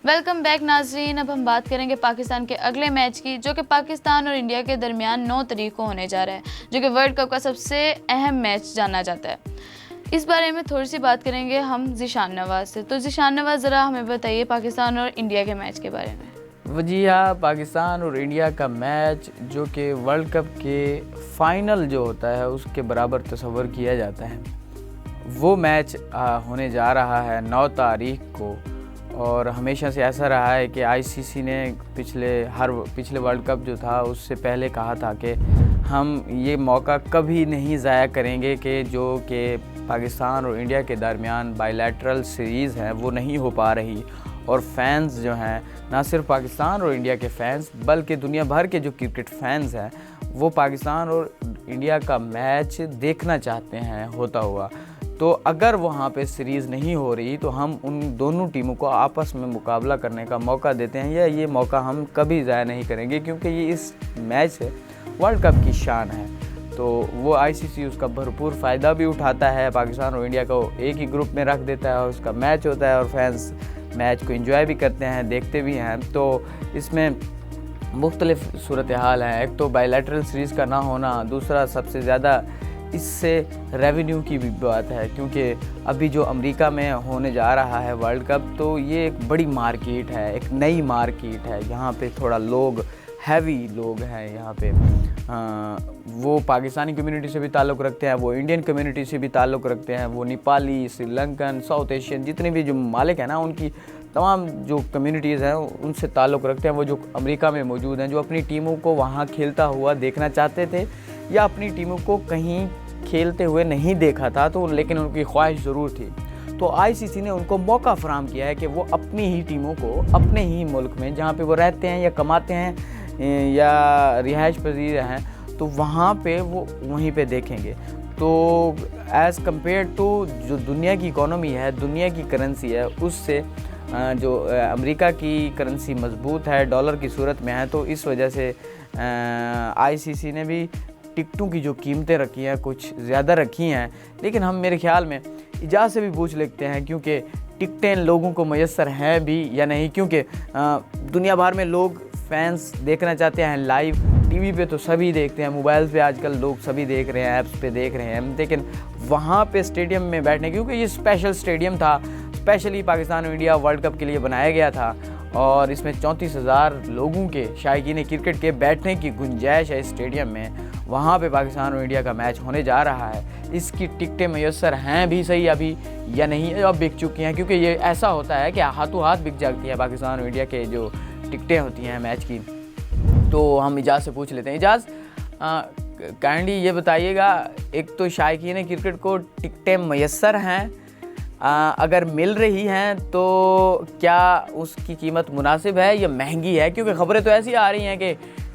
वेलकम बैक नाजरीन। अब हम बात करेंगे पाकिस्तान के अगले मैच की, जो कि पाकिस्तान और इंडिया के दरमियान 9 तारीख को होने जा रहा है, जो कि वर्ल्ड कप का सबसे अहम मैच जाना जाता है। इस बारे में थोड़ी सी बात करेंगे हम ज़ीशान नवाज़ से। तो ज़ीशान नवाज़, ज़रा हमें बताइए पाकिस्तान और इंडिया के मैच के बारे में। जी हाँ, पाकिस्तान और इंडिया का मैच जो कि वर्ल्ड कप के फाइनल जो होता है उसके बराबर तस्वर किया जाता है, वो मैच होने जा रहा है 9 तारीख को। और हमेशा से ऐसा रहा है कि आईसीसी ने पिछले वर्ल्ड कप जो था उससे पहले कहा था कि हम ये मौका कभी नहीं ज़ाया करेंगे कि जो कि पाकिस्तान और इंडिया के दरमियान बायलैटरल सीरीज़ है वो नहीं हो पा रही, और फैंस जो हैं, ना सिर्फ पाकिस्तान और इंडिया के फैंस बल्कि दुनिया भर के जो क्रिकेट फैंस हैं, वो पाकिस्तान और इंडिया का मैच देखना चाहते हैं होता हुआ। तो अगर वहाँ पे सीरीज़ नहीं हो रही तो हम उन दोनों टीमों को आपस में मुकाबला करने का मौका देते हैं, या ये मौका हम कभी ज़ाया नहीं करेंगे, क्योंकि ये इस मैच से वर्ल्ड कप की शान है। तो वो आईसीसी उसका भरपूर फ़ायदा भी उठाता है, पाकिस्तान और इंडिया को एक ही ग्रुप में रख देता है, और उसका मैच होता है और फैंस मैच को एंजॉय भी करते हैं, देखते भी हैं। तो इसमें मुख्तलिफ सूरत हाल हैं, एक तो बायलैटरल सीरीज़ का ना होना, दूसरा सबसे ज़्यादा इससे रेवेन्यू की भी बात है, क्योंकि अभी जो अमेरिका में होने जा रहा है वर्ल्ड कप, तो ये एक बड़ी मार्केट है, एक नई मार्केट है। यहाँ पे थोड़ा हैवी लोग हैं यहाँ पे, वो पाकिस्तानी कम्युनिटी से भी ताल्लुक़ रखते हैं, वो इंडियन कम्युनिटी से भी ताल्लुक़ रखते हैं, वो नेपाली, श्रीलंकन, साउथ एशियन जितने भी जो मालिक हैं ना, उनकी तमाम जो कम्युनिटीज़ हैं उनसे ताल्लुक़ रखते हैं। वो जो अमेरिका में मौजूद हैं, जो अपनी टीमों को वहाँ खेलता हुआ देखना चाहते थे, या अपनी टीमों को कहीं खेलते हुए नहीं देखा था, तो लेकिन उनकी ख्वाहिश ज़रूर थी। तो आईसीसी ने उनको मौका फराहम किया है कि वो अपनी ही टीमों को अपने ही मुल्क में जहाँ पे वो रहते हैं या कमाते हैं या रिहाइश पजीर हैं, तो वहाँ पे वो वहीं पे देखेंगे। तो एज़ कम्पेयर टू जो दुनिया की इकोनॉमी है, दुनिया की करेंसी है, उससे जो अमेरिका की करेंसी मजबूत है, डॉलर की सूरत में है, तो इस वजह से आईसीसी ने भी टिकटों की जो कीमतें रखी हैं कुछ ज़्यादा रखी हैं। लेकिन हम मेरे ख्याल में इजाज़त से भी पूछ लेते हैं, क्योंकि टिकटें लोगों को मैसर हैं भी या नहीं, क्योंकि दुनिया भर में लोग फैंस देखना चाहते हैं लाइव। टीवी पे तो सभी देखते हैं, मोबाइल पे आजकल लोग सभी देख रहे हैं, ऐप्स पे देख रहे हैं, लेकिन वहाँ पे स्टेडियम में बैठने, क्योंकि ये स्पेशल स्टेडियम था, स्पेशली पाकिस्तान और इंडिया वर्ल्ड कप के लिए बनाया गया था, और इसमें 34,000 लोगों के शायकीन क्रिकेट के बैठने की गुंजाइश है स्टेडियम में। वहाँ पे पाकिस्तान और इंडिया का मैच होने जा रहा है। इसकी टिकटें मैसर हैं भी सही अभी या नहीं, अब बिक चुकी हैं, क्योंकि ये ऐसा होता है कि हाथों हाथ बिक जाती है पाकिस्तान और इंडिया के जो टिकटें होती हैं मैच की। तो हम इजाज़ से पूछ लेते हैं। इजाज़, काइंडली ये बताइएगा, एक तो शायकीन क्रिकेट को टिकटें मैसर हैं, अगर मिल रही हैं तो क्या उसकी कीमत मुनासिब है या महंगी है? क्योंकि ख़बरें तो ऐसी आ रही हैं कि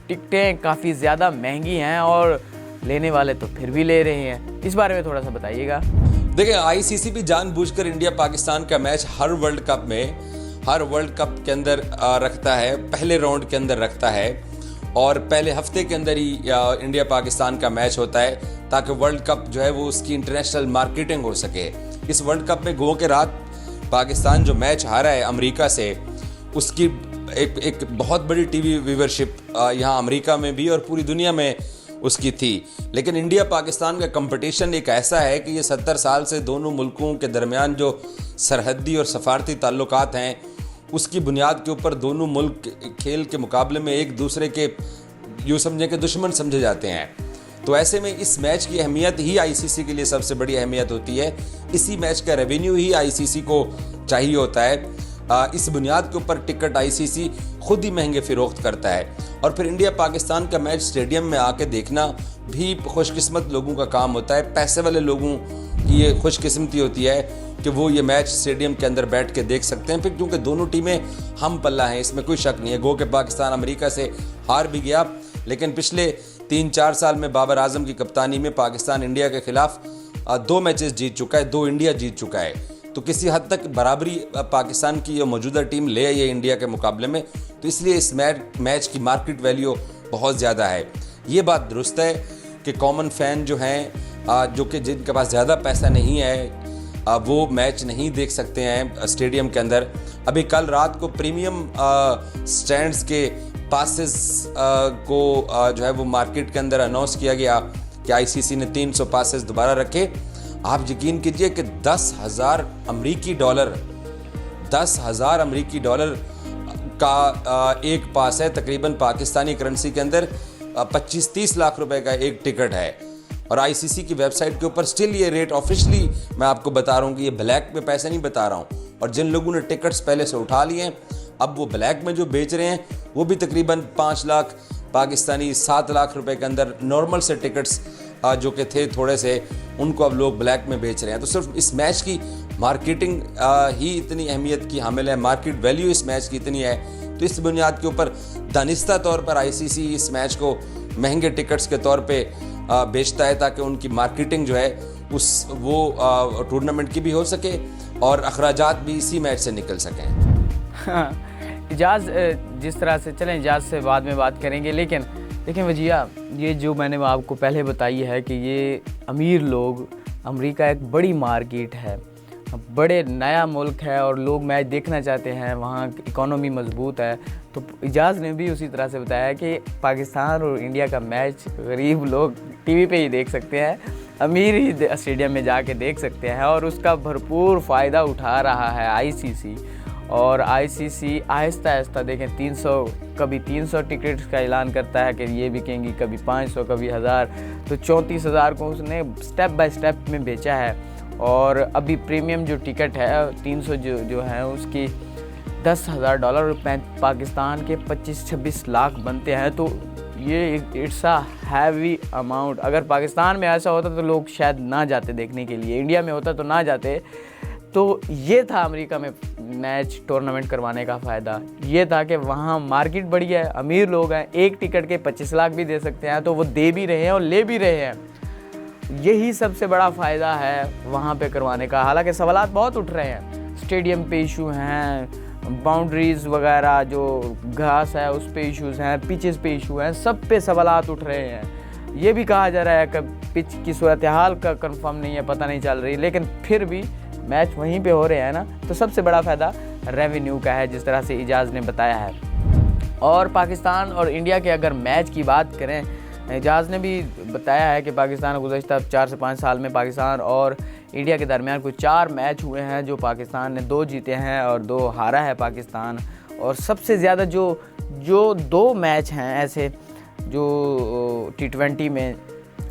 टिकटें काफ़ी ज़्यादा महंगी हैं और लेने वाले तो फिर भी ले रहे हैं। इस बारे में थोड़ा सा बताइएगा। देखिए, आईसीसी भी जानबूझकर इंडिया पाकिस्तान का मैच हर वर्ल्ड कप के अंदर रखता है, पहले राउंड के अंदर रखता है और पहले हफ्ते के अंदर ही इंडिया पाकिस्तान का मैच होता है, ताकि वर्ल्ड कप जो है वो उसकी इंटरनेशनल मार्केटिंग हो सके। इस वर्ल्ड कप में गो के रात पाकिस्तान जो मैच हारा है अमेरिका से, उसकी एक बहुत बड़ी टीवी व्यूवरशिप यहाँ अमेरिका में भी और पूरी दुनिया में उसकी थी। लेकिन इंडिया पाकिस्तान का कंपटीशन एक ऐसा है कि ये 70 साल से दोनों मुल्कों के दरमियान जो सरहदी और सफारती ताल्लुकात हैं, उसकी बुनियाद के ऊपर दोनों मुल्क खेल के मुकाबले में एक दूसरे के यूँ समझें कि दुश्मन समझे जाते हैं। तो ऐसे में इस मैच की अहमियत ही आईसीसी के लिए सबसे बड़ी अहमियत होती है। इसी मैच का रेवेन्यू ही आईसीसी को चाहिए होता है। इस बुनियाद के ऊपर टिकट आईसीसी खुद ही महंगे फ़रोख्त करता है। और फिर इंडिया पाकिस्तान का मैच स्टेडियम में आके देखना भी खुशकिस्मत लोगों का काम होता है। पैसे वाले लोगों की ये खुशकिस्मती होती है कि वो ये मैच स्टेडियम के अंदर बैठ के देख सकते हैं। फिर क्योंकि दोनों टीमें हम पल्ला हैं, इसमें कोई शक नहीं है। गो के पाकिस्तान अमेरिका से हार भी गया, लेकिन पिछले 3-4 साल में बाबर आजम की कप्तानी में पाकिस्तान इंडिया के खिलाफ 2 मैचेस जीत चुका है, 2 इंडिया जीत चुका है। तो किसी हद तक बराबरी पाकिस्तान की ये मौजूदा टीम ले आई है इंडिया के मुकाबले में, तो इसलिए इस मैच की मार्केट वैल्यू बहुत ज़्यादा है। ये बात दुरुस्त है कि कॉमन फैन जो हैं, जो कि जिनके पास ज़्यादा पैसा नहीं है, वो मैच नहीं देख सकते हैं स्टेडियम के अंदर। अभी कल रात को प्रीमियम स्टैंड्स के पासेस को जो है वो मार्केट के अंदर अनाउंस किया गया कि आईसीसी ने 300 पासेस दोबारा रखे। आप यकीन कीजिए कि 10,000 अमरीकी डॉलर का एक पास है। तकरीबन पाकिस्तानी करेंसी के अंदर 25-30 लाख रुपए का एक टिकट है। और आईसीसी की वेबसाइट के ऊपर स्टिल ये रेट ऑफिशियली मैं आपको बता रहा हूँ कि ये ब्लैक में पैसे नहीं बता रहा हूँ। और जिन लोगों ने टिकट्स पहले से उठा लिए हैं, अब वो ब्लैक में जो बेच रहे हैं वो भी तकरीबन 5 लाख पाकिस्तानी 7 लाख रुपए के अंदर नॉर्मल से टिकट्स जो कि थे थोड़े से, उनको अब लोग ब्लैक में बेच रहे हैं। तो सिर्फ इस मैच की मार्केटिंग ही इतनी अहमियत की हामिल है, मार्केट वैल्यू इस मैच की इतनी है। तो इस बुनियाद के ऊपर दानिस्ता तौर पर आईसीसी इस मैच को महंगे टिकट्स के तौर पे बेचता है, ताकि उनकी मार्केटिंग जो है वो टूर्नामेंट की भी हो सके और अखराजात भी इसी मैच से निकल सकें। इजाज़, जिस तरह से चलें, इजाज़ से बाद में बात करेंगे, लेकिन देखें वजिया, ये जो मैंने आपको पहले बताई है कि ये अमीर लोग, अमेरिका एक बड़ी मार्केट है, बड़े नया मुल्क है और लोग मैच देखना चाहते हैं, वहाँ इकोनॉमी मजबूत है। तो इजाज़ ने भी उसी तरह से बताया कि पाकिस्तान और इंडिया का मैच गरीब लोग टीवी पे ही देख सकते हैं, अमीर ही स्टेडियम में जाके देख सकते हैं, और उसका भरपूर फ़ायदा उठा रहा है आईसीसी। और आईसीसी आहिस्ता आहिस्ता देखें 300 टिकट्स का ऐलान करता है कि ये बिकेंगी, कभी 500, कभी 1000। तो 34,000 को उसने स्टेप बाय स्टेप में बेचा है। और अभी प्रीमियम जो टिकट है 300 जो है उसकी $10,000 पाकिस्तान के 25-26 लाख बनते हैं। तो ये इट्स अ हैवी अमाउंट। अगर पाकिस्तान में ऐसा होता तो लोग शायद ना जाते देखने के लिए, इंडिया में होता तो ना जाते। तो ये था अमेरिका में मैच टूर्नामेंट करवाने का फ़ायदा, ये था कि वहाँ मार्केट बड़ी है, अमीर लोग हैं, एक टिकट के 25 लाख भी दे सकते हैं, तो वो दे भी रहे हैं और ले भी रहे हैं। यही सबसे बड़ा फ़ायदा है वहाँ पे करवाने का। हालांकि सवालात बहुत उठ रहे हैं, स्टेडियम पे इशू हैं, बाउंड्रीज़ वगैरह जो घास है उस पे इश्यूज़ हैं, पिचेस पे इशू हैं, सब पे सवालात उठ रहे हैं। ये भी कहा जा रहा है कि पिच की सूरत हाल का कंफर्म नहीं है, पता नहीं चल रही, लेकिन फिर भी मैच वहीं पे हो रहे हैं ना। तो सबसे बड़ा फ़ायदा रेवेन्यू का है, जिस तरह से इजाज़ ने बताया है। और पाकिस्तान और इंडिया के अगर मैच की बात करें, इजाज़ ने भी बताया है कि पाकिस्तान गुज़श्ता 4 से 5 साल में पाकिस्तान और इंडिया के दरमियान कुछ 4 मैच हुए हैं जो पाकिस्तान ने 2 जीते हैं और 2 हारा है पाकिस्तान। और सबसे ज़्यादा जो 2 मैच हैं ऐसे जो T20 में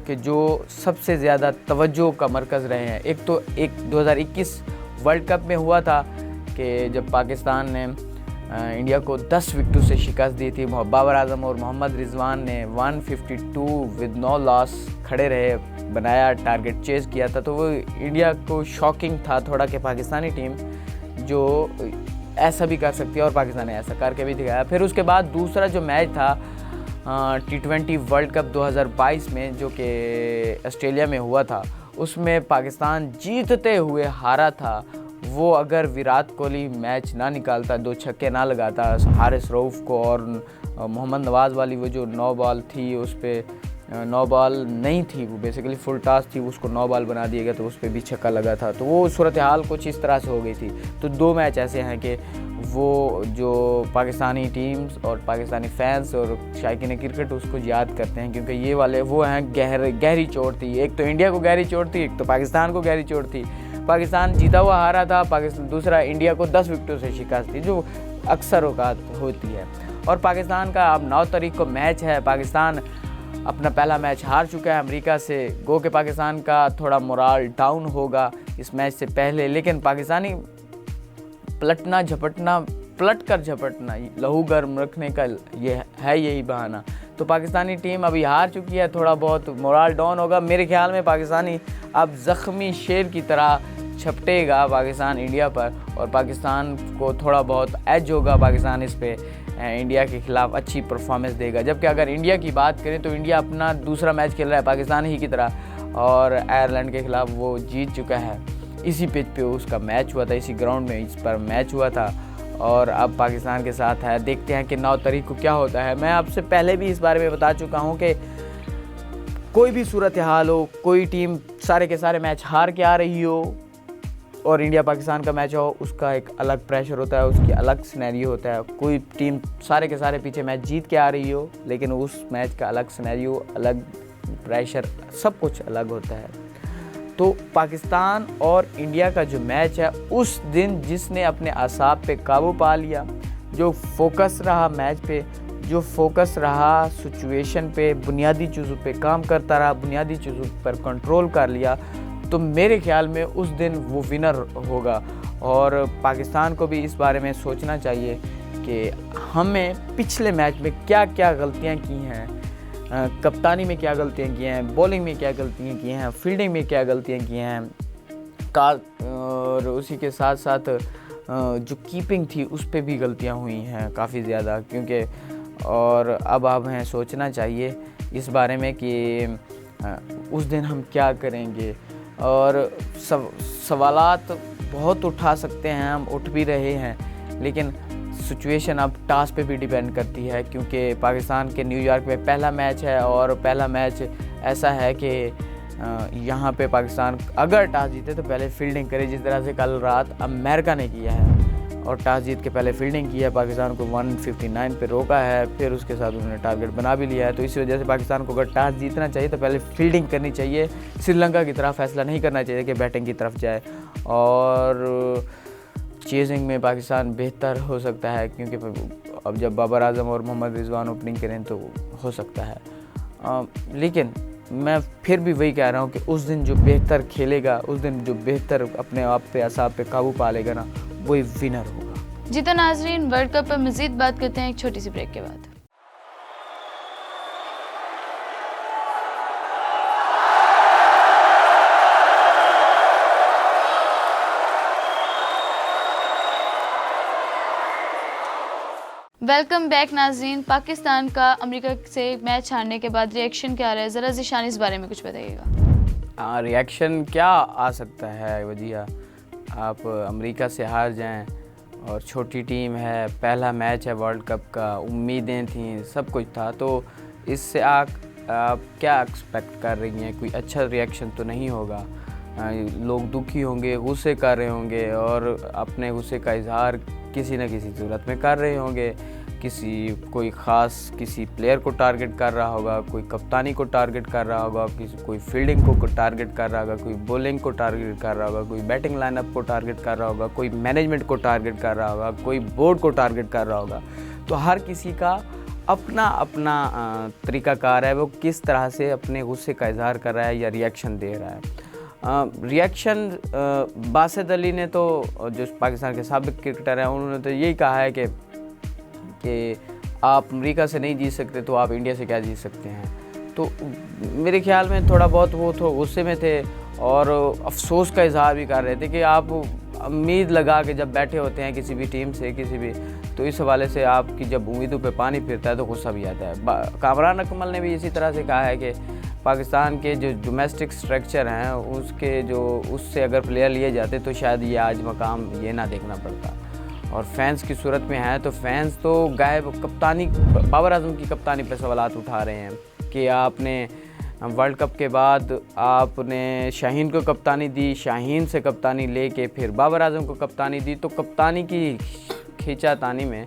कि जो सबसे ज़्यादा तवज्जो का मरकज़ रहे हैं। एक 2021 वर्ल्ड कप में हुआ था कि जब पाकिस्तान ने इंडिया को 10 विकेटों से शिकस्त दी थी। बाबर आजम और मोहम्मद रिजवान ने 152 विद नो लॉस खड़े रहे, बनाया, टारगेट चेज़ किया था। तो वो इंडिया को शॉकिंग था थोड़ा कि पाकिस्तानी टीम जो ऐसा भी कर सकती है, और पाकिस्तान ने ऐसा करके भी दिखाया। फिर उसके बाद दूसरा जो मैच था T20 वर्ल्ड कप 2022 में जो कि ऑस्ट्रेलिया में हुआ था, उसमें पाकिस्तान जीतते हुए हारा था। वो अगर विराट कोहली मैच ना निकालता, 2 छक्के ना लगाता हारिस रऊफ़ को, और मोहम्मद नवाज़ वाली वो जो 9 बॉल थी उस पर 9 बॉल नहीं थी, वो बेसिकली फुल टॉस थी, उसको 9 बॉल बना दिया गया तो उस पर भी छक्का लगा था। तो वो सूरत हाल कुछ इस तरह से हो गई थी। तो 2 मैच ऐसे हैं कि वो जो पाकिस्तानी टीम्स और पाकिस्तानी फैंस और शायकीन क्रिकेट उसको याद करते हैं, क्योंकि ये वाले वो हैं गहरी चोट थी। एक तो इंडिया को गहरी चोट थी, एक तो पाकिस्तान को गहरी चोट थी। पाकिस्तान जीता हुआ हारा था, दूसरा इंडिया को 10 विकेटों से शिकस्त थी, जो अक्सर औकात होती है। और पाकिस्तान का अब 9 तारीख को मैच है। पाकिस्तान अपना पहला मैच हार चुका है अमेरिका से। गो के पाकिस्तान का थोड़ा मोराल डाउन होगा इस मैच से पहले, लेकिन पाकिस्तानी पलट कर झपटना, लहू गर्म रखने का ये है यही बहाना। तो पाकिस्तानी टीम अभी हार चुकी है, थोड़ा बहुत मोराल डाउन होगा। मेरे ख्याल में पाकिस्तानी अब ज़ख्मी शेर की तरह झपटेगा पाकिस्तान इंडिया पर, और पाकिस्तान को थोड़ा बहुत एज होगा। पाकिस्तान इस पे इंडिया के ख़िलाफ़ अच्छी परफॉर्मेंस देगा। जबकि अगर इंडिया की बात करें तो इंडिया अपना दूसरा मैच खेल रहा है पाकिस्तान ही की तरह, और आयरलैंड के ख़िलाफ़ वो जीत चुका है। इसी पिच पे उसका मैच हुआ था, इसी ग्राउंड में इस पर मैच हुआ था, और अब पाकिस्तान के साथ है। देखते हैं कि 9 तारीख को क्या होता है। मैं आपसे पहले भी इस बारे में बता चुका हूँ कि कोई भी सूरत हाल हो, कोई टीम सारे के सारे मैच हार के आ रही हो और इंडिया पाकिस्तान का मैच हो, उसका एक अलग प्रेशर होता है, उसकी अलग सिनेरियो होता है। कोई टीम सारे के सारे पीछे मैच जीत के आ रही हो, लेकिन उस मैच का अलग सिनेरियो, अलग प्रेशर, सब कुछ अलग होता है। तो पाकिस्तान और इंडिया का जो मैच है, उस दिन जिसने अपने असाब पे काबू पा लिया, जो फोकस रहा मैच पे, जो फोकस रहा सिचुएशन पे, बुनियादी चीज़ों पे काम करता रहा, बुनियादी चीज़ों पर कंट्रोल कर लिया, तो मेरे ख्याल में उस दिन वो विनर होगा। और पाकिस्तान को भी इस बारे में सोचना चाहिए कि हमें पिछले मैच में क्या क्या गलतियां की हैं, कप्तानी में क्या गलतियां की हैं, बॉलिंग में क्या गलतियां की हैं, फील्डिंग में क्या गलतियां की हैं, और उसी के साथ साथ जो कीपिंग थी उस पे भी गलतियां हुई हैं काफ़ी ज़्यादा। क्योंकि और अब हमें सोचना चाहिए इस बारे में कि उस दिन हम क्या करेंगे। और सवालात बहुत उठा सकते हैं, हम उठ भी रहे हैं, लेकिन सिचुएशन अब टॉस पे भी डिपेंड करती है। क्योंकि पाकिस्तान के न्यूयॉर्क में पहला मैच है, और पहला मैच ऐसा है कि यहाँ पे पाकिस्तान अगर टॉस जीते तो पहले फील्डिंग करे, जिस तरह से कल रात अमेरिका ने किया है, और टॉस जीत के पहले फील्डिंग की है, पाकिस्तान को 159 पे रोका है, फिर उसके साथ उन्होंने टारगेट बना भी लिया है। तो इस वजह से पाकिस्तान को अगर टॉस जीतना चाहिए तो पहले फील्डिंग करनी चाहिए, श्रीलंका की तरह फैसला नहीं करना चाहिए कि बैटिंग की तरफ जाए। और चेजिंग में पाकिस्तान बेहतर हो सकता है, क्योंकि अब जब बाबर आजम और मोहम्मद रिजवान ओपनिंग करें तो हो सकता है। लेकिन मैं फिर भी वही कह रहा हूँ कि उस दिन जो बेहतर खेलेगा, उस दिन जो बेहतर अपने आप पे असाब पे काबू पा लेगा ना, वही विनर होगा। जी तो नाजरीन, वर्ल्ड कप पर मज़ीद बात करते हैं एक छोटी सी ब्रेक के बाद। वेलकम बैक नाजरीन। पाकिस्तान का अमेरिका से मैच हारने के बाद रिएक्शन क्या रहा है, ज़रा ज़ीशान इस बारे में कुछ बताइएगा। रिएक्शन क्या आ सकता है वजिया, आप अमेरिका से हार जाएं, और छोटी टीम है, पहला मैच है वर्ल्ड कप का, उम्मीदें थी, सब कुछ था, तो इससे आप क्या एक्सपेक्ट कर रही हैं? कोई अच्छा रिएक्शन तो नहीं होगा, लोग दुखी होंगे, गुस्से कर रहे होंगे, और अपने गुस्से का इजहार किसी न किसी सूरत में कर रहे होंगे। कोई ख़ास किसी प्लेयर को टारगेट कर रहा होगा, कोई कप्तानी को टारगेट कर रहा होगा, कोई फील्डिंग को टारगेट कर रहा होगा, कोई बॉलिंग को टारगेट कर रहा होगा, कोई बैटिंग लाइनअप को टारगेट कर रहा होगा, कोई मैनेजमेंट को टारगेट कर रहा होगा, कोई बोर्ड को टारगेट कर रहा होगा। तो हर किसी का अपना अपना तरीक़ाकार है, वो किस तरह से अपने गुस्से का इजहार कर रहा है या रिएक्शन दे रहा है। रिएक्शन बासित अली ने तो, जो पाकिस्तान के साबिक क्रिकेटर हैं, उन्होंने तो यही कहा है कि आप अमेरिका से नहीं जीत सकते तो आप इंडिया से क्या जीत सकते हैं। तो मेरे ख्याल में थोड़ा बहुत वो तो गुस्से में थे और अफसोस का इजहार भी कर रहे थे कि आप उम्मीद लगा के जब बैठे होते हैं किसी भी टीम से, किसी भी, तो इस हवाले से आपकी जब उम्मीदों पे पानी फिरता है तो गुस्सा भी आता है। कामरान अकमल ने भी इसी तरह से कहा है कि पाकिस्तान के जो डोमेस्टिक स्ट्रक्चर हैं उससे अगर प्लेयर लिए जाते तो शायद ये आज मकाम ये ना देखना पड़ता। और फैंस की सूरत में है तो फैंस तो गायब कप्तानी, बाबर आजम की कप्तानी पर सवालात उठा रहे हैं कि आपने वर्ल्ड कप के बाद आपने शाहीन को कप्तानी दी, शाहीन से कप्तानी लेके फिर बाबर आजम को कप्तानी दी, तो कप्तानी की खींचातानी में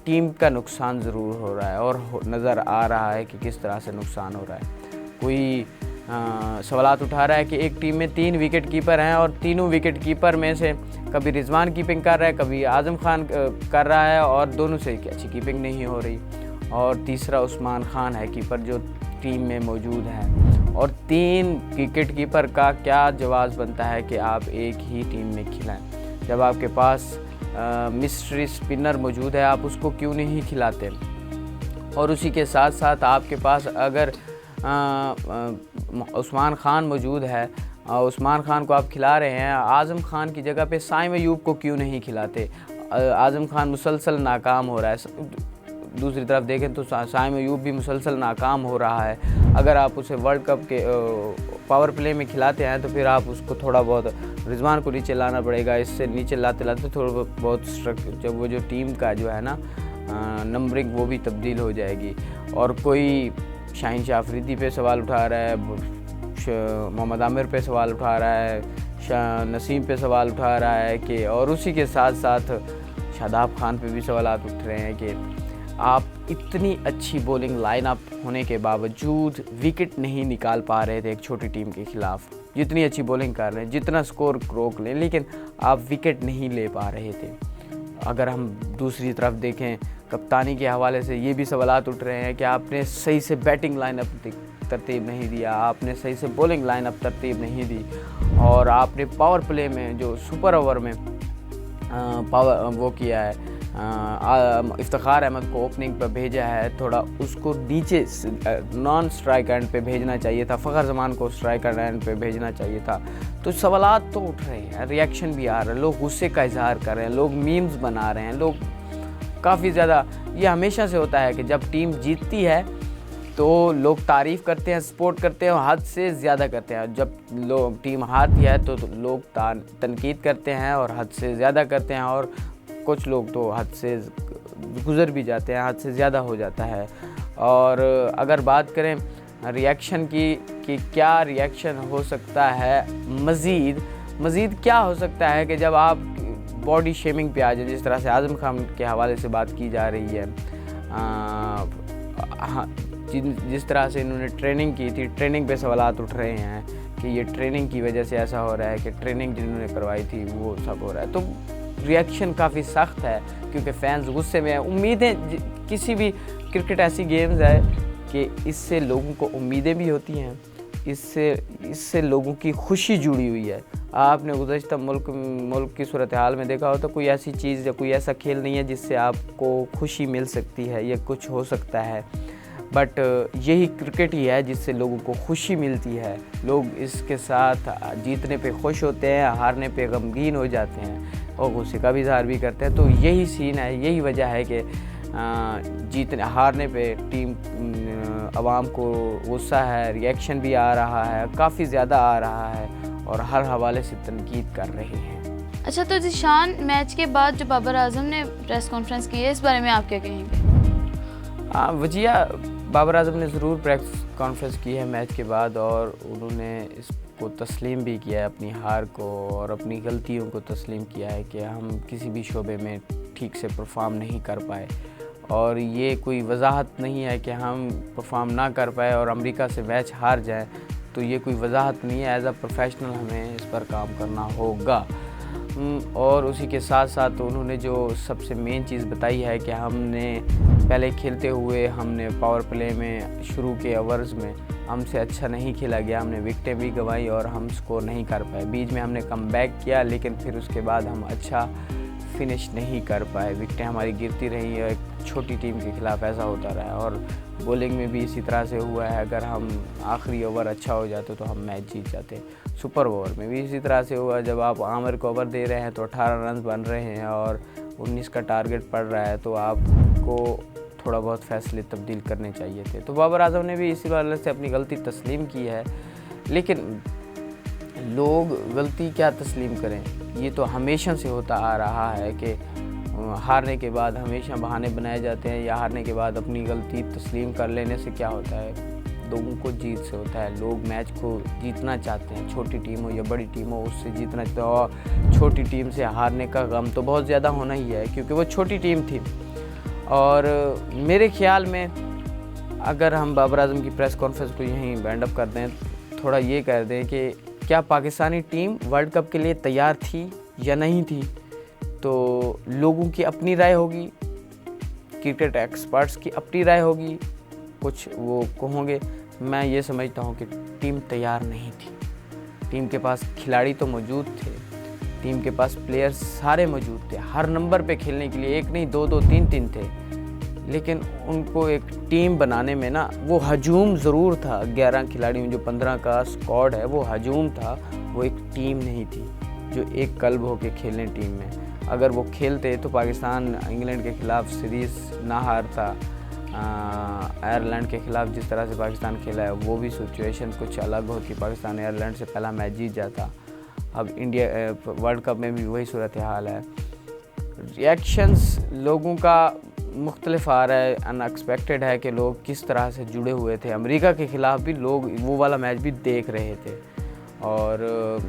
टीम का नुकसान ज़रूर हो रहा है और नज़र आ रहा है कि किस तरह से नुकसान हो रहा है। कोई सवालात उठा रहा है कि एक टीम में 3 विकेट कीपर हैं और तीनों विकेट कीपर में से कभी रिजवान कीपिंग कर रहा है, कभी आज़म खान कर रहा है और दोनों से अच्छी कीपिंग नहीं हो रही, और तीसरा उस्मान खान है कीपर जो टीम में मौजूद है। और 3 विकेट कीपर का क्या जवाब बनता है कि आप एक ही टीम में खिलाएं। जब आपके पास मिस्ट्री स्पिनर मौजूद है, आप उसको क्यों नहीं खिलाते। और उसी के साथ साथ आपके पास अगर उस्मान खान मौजूद है, उस्मान खान को आप खिला रहे हैं, आज़म खान की जगह पे साइम अयूब को क्यों नहीं खिलाते। आज़म खान मुसलसल नाकाम हो रहा है, दूसरी तरफ देखें तो साइम अयूब भी मुसलसल नाकाम हो रहा है। अगर आप उसे वर्ल्ड कप के पावर प्ले में खिलाते हैं तो फिर आप उसको थोड़ा बहुत रिजवान को नीचे लाना पड़ेगा। इससे नीचे लाते लाते थोड़ा बहुत जब वो जो टीम का जो है ना नंबरिंग वो भी तब्दील हो जाएगी। और कोई शाहीन शाह अफरीदी पे सवाल उठा रहा है, मोहम्मद आमिर पे सवाल उठा रहा है, नसीम पे सवाल उठा रहा है कि, और उसी के साथ साथ शादाब खान पे भी सवालात उठ रहे हैं कि आप इतनी अच्छी बॉलिंग लाइनअप होने के बावजूद विकेट नहीं निकाल पा रहे थे एक छोटी टीम के ख़िलाफ़। जितनी अच्छी बॉलिंग कर रहे हैं, जितना स्कोर रोक लें, लेकिन आप विकेट नहीं ले पा रहे थे। अगर हम दूसरी तरफ देखें कप्तानी के हवाले से ये भी सवालात उठ रहे हैं कि आपने सही से बैटिंग लाइनअप तरतीब नहीं दिया, आपने सही से बॉलिंग लाइनअप तरतीब नहीं दी, और आपने पावर प्ले में जो सुपर ओवर में वो किया है, इफ्तिखार अहमद को ओपनिंग पर भेजा है, थोड़ा उसको नीचे नॉन स्ट्राइक एंड पे भेजना चाहिए था, फ़खर जमान को स्ट्राइकर एंड पे भेजना चाहिए था। तो सवालात तो उठ रहे हैं, रिएक्शन भी आ रहा है, लोग गुस्से का इजहार कर रहे हैं, लोग मीम्स बना रहे हैं, लोग काफ़ी ज़्यादा, ये हमेशा से होता है कि जब टीम जीतती है तो लोग तारीफ़ करते हैं, सपोर्ट करते हैं, हद से ज़्यादा करते हैं। जब लोग टीम हारती है तो लोग तनकीद करते हैं और हद से ज़्यादा करते हैं, और कुछ लोग तो हद से गुज़र भी जाते हैं, हद से ज़्यादा हो जाता है। और अगर बात करें रिएक्शन की कि क्या रिएक्शन हो सकता है, मज़ीद क्या हो सकता है कि जब आप बॉडी शेमिंग पे आ जाए, जिस तरह से आज़म खान के हवाले से बात की जा रही है, जिस तरह से इन्होंने ट्रेनिंग की थी, ट्रेनिंग पे सवालात उठ रहे हैं कि ये ट्रेनिंग की वजह से ऐसा हो रहा है कि ट्रेनिंग जिन्होंने करवाई थी वो सब हो रहा है। तो रिएक्शन काफ़ी सख्त है क्योंकि फैंस गुस्से में हैं। उम्मीदें, किसी भी क्रिकेट ऐसी गेम्स है कि इससे लोगों को उम्मीदें भी होती हैं, इससे लोगों की खुशी जुड़ी हुई है। आपने गुज़श्ता मुल्क की सूरत हाल में देखा हो तो कोई ऐसी चीज़ या कोई ऐसा खेल नहीं है जिससे आपको खुशी मिल सकती है या कुछ हो सकता है, बट यही क्रिकेट ही है जिससे लोगों को खुशी मिलती है। लोग इसके साथ जीतने पे खुश होते हैं, हारने पे गमगीन हो जाते हैं और गुस्से का भी इज़हार भी करते हैं। तो यही सीन है, यही वजह है कि हारने पे टीम आवाम को गुस्सा है, रिएक्शन भी आ रहा है, काफ़ी ज़्यादा आ रहा है और हर हवाले से तनकीद कर रहे हैं। अच्छा, तो जिशान, मैच के बाद जो बाबर आजम ने प्रेस कॉन्फ्रेंस की है, इस बारे में आप क्या कहेंगे? वजिया बाबर आजम ने ज़रूर प्रेस कॉन्फ्रेंस की है मैच के बाद, और उन्होंने इसको तस्लीम भी किया है, अपनी हार को और अपनी गलतियों को तस्लीम किया है कि हम किसी भी शोबे में ठीक से परफॉर्म नहीं कर पाए और ये कोई वजाहत नहीं है कि हम परफॉर्म ना कर पाए और अमेरिका से मैच हार जाए, तो ये कोई वजाहत नहीं है। एज अ प्रोफेशनल हमें इस पर काम करना होगा। और उसी के साथ साथ उन्होंने जो सबसे मेन चीज़ बताई है कि हमने पहले खेलते हुए हमने पावर प्ले में शुरू के ओवर्स में हमसे अच्छा नहीं खेला गया, हमने विकेटें भी गंवाई और हम स्कोर नहीं कर पाए। बीच में हमने कम बैक किया, लेकिन फिर उसके बाद हम अच्छा फिनिश नहीं कर पाए, विकेटें हमारी गिरती रही और एक छोटी टीम के खिलाफ ऐसा होता रहा। और बॉलिंग में भी इसी तरह से हुआ है, अगर हम आखिरी ओवर अच्छा हो जाते तो हम मैच जीत जाते। सुपर ओवर में भी इसी तरह से हुआ, जब आप आमिर को ओवर दे रहे हैं तो 18 रन बन रहे हैं और 19 का टारगेट पड़ रहा है, तो आपको थोड़ा बहुत फैसले तब्दील करने चाहिए थे। तो बाबर आजम ने भी इसी वजह से अपनी गलती तस्लीम की है, लेकिन लोग गलती क्या तस्लीम करें, ये तो हमेशा से होता आ रहा है कि हारने के बाद हमेशा बहाने बनाए जाते हैं, या हारने के बाद अपनी गलती तस्लीम कर लेने से क्या होता है, लोगों को जीत से होता है। लोग मैच को जीतना चाहते हैं, छोटी टीम हो या बड़ी टीम हो उससे जीतना चाहते हैं, और छोटी टीम से हारने का गम तो बहुत ज़्यादा होना ही है, क्योंकि वो छोटी टीम थी। और मेरे ख्याल में अगर हम बाबर आजम की प्रेस कॉन्फ्रेंस को यहीं बैंड अप कर दें, थोड़ा ये कह दें कि क्या पाकिस्तानी टीम वर्ल्ड कप के लिए तैयार थी या नहीं थी, तो लोगों की अपनी राय होगी, क्रिकेट एक्सपर्ट्स की अपनी राय होगी, कुछ वो कहोगे। मैं ये समझता हूँ कि टीम तैयार नहीं थी। टीम के पास खिलाड़ी तो मौजूद थे, टीम के पास प्लेयर्स सारे मौजूद थे, हर नंबर पे खेलने के लिए, एक नहीं दो दो तीन तीन थे, लेकिन उनको एक टीम बनाने में ना वो हजूम ज़रूर था। 11 खिलाड़ियों जो 15 का स्क्वाड है वो हजूम था, वो एक टीम नहीं थी जो एक कल्ब होके खेलें टीम में। अगर वो खेलते तो पाकिस्तान इंग्लैंड के ख़िलाफ़ सीरीज़ ना हारता, आयरलैंड के ख़िलाफ़ जिस तरह से पाकिस्तान खेला है वो भी सिचुएशन कुछ अलग होती, पाकिस्तान आयरलैंड से पहला मैच जीत जाता। अब इंडिया वर्ल्ड कप में भी वही सूरत हाल है। रिएक्शंस लोगों का मुख्तलिफ आ रहा है, अनएक्सपेक्टेड है कि लोग किस तरह से जुड़े हुए थे। अमेरिका के ख़िलाफ़ भी लोग वो वाला मैच भी देख रहे थे, और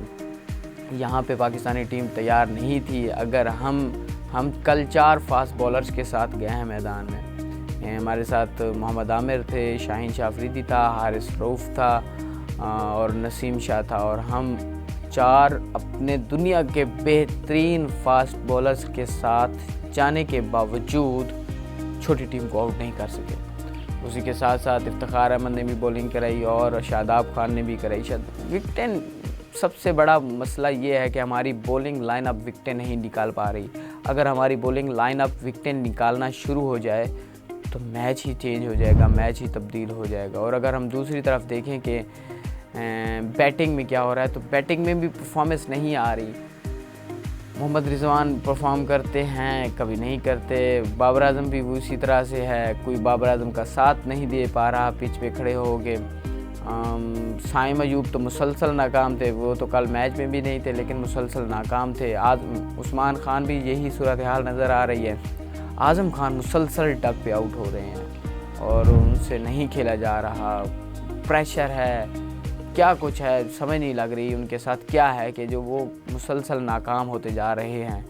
यहाँ पे पाकिस्तानी टीम तैयार नहीं थी। अगर हम कल 4 फास्ट बॉलर्स के साथ गए हैं मैदान में, हमारे साथ मोहम्मद आमिर थे, शाहीन शाह अफरीदी था, हारिस रऊफ़ था और नसीम शाह था, और हम 4 अपने दुनिया के बेहतरीन फास्ट बॉलर्स के साथ जाने के बावजूद छोटी टीम को आउट नहीं कर सके। उसी के साथ साथ इफ्तिखार अहमद ने भी बॉलिंग कराई और शादाब खान ने भी कराई। विकेटें, सबसे बड़ा मसला ये है कि हमारी बॉलिंग लाइनअप विकेटें नहीं निकाल पा रही। अगर हमारी बॉलिंग लाइनअप विकेटें निकालना शुरू हो जाए तो मैच ही चेंज हो जाएगा, मैच ही तब्दील हो जाएगा। और अगर हम दूसरी तरफ देखें कि बैटिंग में क्या हो रहा है, तो बैटिंग में भी परफॉर्मेंस नहीं आ रही। मोहम्मद रिजवान परफॉर्म करते हैं, कभी नहीं करते। बाबर आजम भी उसी तरह से है, कोई बाबर आजम का साथ नहीं दे पा रहा पिच पे खड़े हो गए। साइम अयूब तो मुसलसल नाकाम थे, वो तो कल मैच में भी नहीं थे लेकिन मुसलसल नाकाम थे। आज उस्मान खान भी यही सूरत हाल नज़र आ रही है। आज़म खान मुसलसल डक पे आउट हो रहे हैं और उनसे नहीं खेला जा रहा। प्रेशर है, क्या कुछ है समझ नहीं लग रही उनके साथ क्या है कि जो वो मुसलसल नाकाम होते जा रहे हैं।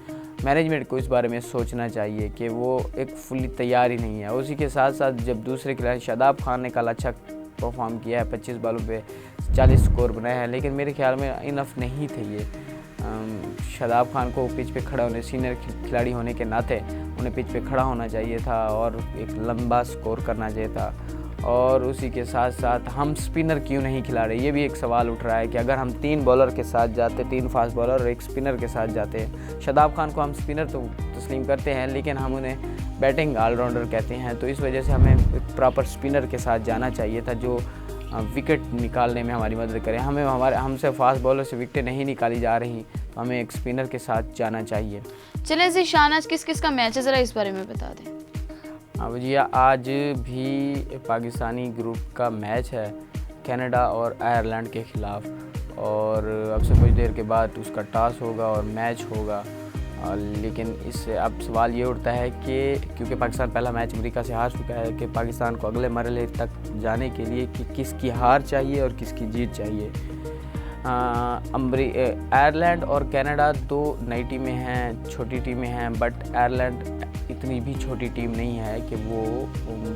मैनेजमेंट को इस बारे में सोचना चाहिए कि वो एक फुली तैयारी नहीं है। उसी के साथ साथ जब दूसरे खिलाड़ी शादाब खान ने कल अच्छा परफॉर्म किया है, 25 बॉलों पे 40 स्कोर बनाया है, लेकिन मेरे ख्याल में इनफ नहीं थे ये। शादाब खान को पिच पे खड़ा होने, सीनियर खिलाड़ी होने के नाते उन्हें पिच पे खड़ा होना चाहिए था और एक लंबा स्कोर करना चाहिए था। और उसी के साथ साथ हम स्पिनर क्यों नहीं खिला रहे, ये भी एक सवाल उठ रहा है कि अगर हम 3 बॉलर के साथ जाते, 3 फास्ट बॉलर और 1 स्पिनर के साथ जाते हैं। शादाब खान को हम स्पिनर तो तस्लीम करते हैं लेकिन हम उन्हें बैटिंग ऑलराउंडर कहते हैं, तो इस वजह से हमें एक प्रॉपर स्पिनर के साथ जाना चाहिए था जो विकेट निकालने में हमारी मदद करे। हमसे फास्ट बॉलर से विकेटें नहीं निकाली जा रही, तो हमें एक स्पिनर के साथ जाना चाहिए। चलें ज़ीशान, आज किस किस का मैच है, ज़रा इस बारे में बता दें। हाँ जी, आज भी पाकिस्तानी ग्रुप का मैच है कनाडा और आयरलैंड के ख़िलाफ़, और अब से कुछ देर के बाद उसका टॉस होगा और मैच होगा। लेकिन इससे अब सवाल ये उठता है कि क्योंकि पाकिस्तान पहला मैच अमेरिका से हार चुका है कि पाकिस्तान को अगले मरहले तक जाने के लिए कि किसकी हार चाहिए और किसकी जीत चाहिए। आयरलैंड और कनाडा 2 नई टीमें हैं, छोटी टीमें हैं, बट आयरलैंड इतनी भी छोटी टीम नहीं है कि वो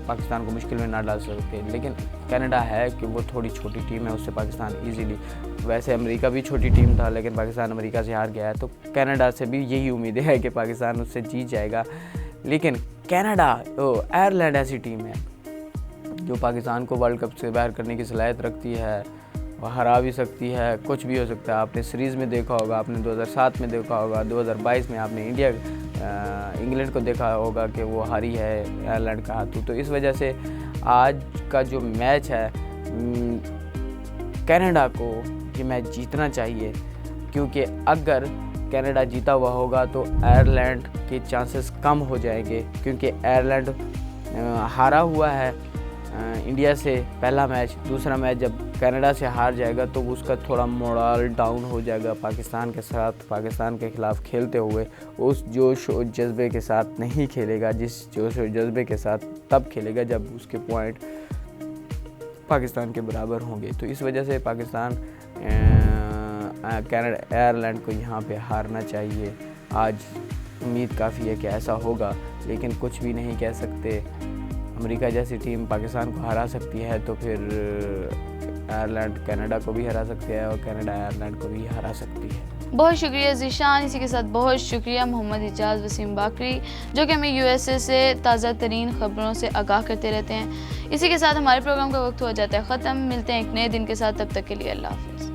पाकिस्तान को मुश्किल में ना डाल सकते, लेकिन कनाडा है कि वो थोड़ी छोटी टीम है, उससे पाकिस्तान इजीली, वैसे अमेरिका भी छोटी टीम था लेकिन पाकिस्तान अमेरिका से हार गया है, तो कनाडा से भी यही उम्मीद है कि पाकिस्तान उससे जीत जाएगा। लेकिन कनाडा आयरलैंड ऐसी टीम है जो पाकिस्तान को वर्ल्ड कप से बाहर करने की सलाहियत रखती है और हरा भी सकती है, कुछ भी हो सकता है। आपने सीरीज़ में देखा होगा, आपने 2007 में देखा होगा, 2022 में आपने इंग्लैंड को देखा होगा कि वो हारी है आयरलैंड का हाथों। तो इस वजह से आज का जो मैच है कनाडा को ये मैच जीतना चाहिए, क्योंकि अगर कनाडा जीता हुआ होगा तो आयरलैंड के चांसेस कम हो जाएंगे, क्योंकि आयरलैंड हारा हुआ है इंडिया से पहला मैच, दूसरा मैच जब कनाडा से हार जाएगा तो उसका थोड़ा मोरल डाउन हो जाएगा पाकिस्तान के साथ, पाकिस्तान के ख़िलाफ़ खेलते हुए उस जोश और जज्बे के साथ नहीं खेलेगा, जिस जोश और जज्बे के साथ तब खेलेगा जब उसके पॉइंट पाकिस्तान के बराबर होंगे। तो इस वजह से पाकिस्तान कनाडा आयरलैंड को यहाँ पे हारना चाहिए। आज उम्मीद काफ़ी है कि ऐसा होगा, लेकिन कुछ भी नहीं कह सकते। अमेरिका जैसी टीम पाकिस्तान को हरा सकती है तो फिर आयरलैंड कनाडा को भी हरा सकती है और कनाडा आयरलैंड को भी हरा सकती है। बहुत शुक्रिया ज़ीशान। इसी के साथ बहुत शुक्रिया मोहम्मद इजाज़ वसीम बाकरी, जो कि हमें यूएसए से ताज़ा तरीन ख़बरों से आगाह करते रहते हैं। इसी के साथ हमारे प्रोग्राम का वक्त हो जाता है ख़त्म। मिलते हैं एक नए दिन के साथ, तब तक के लिए अल्लाह हाफ़िज़।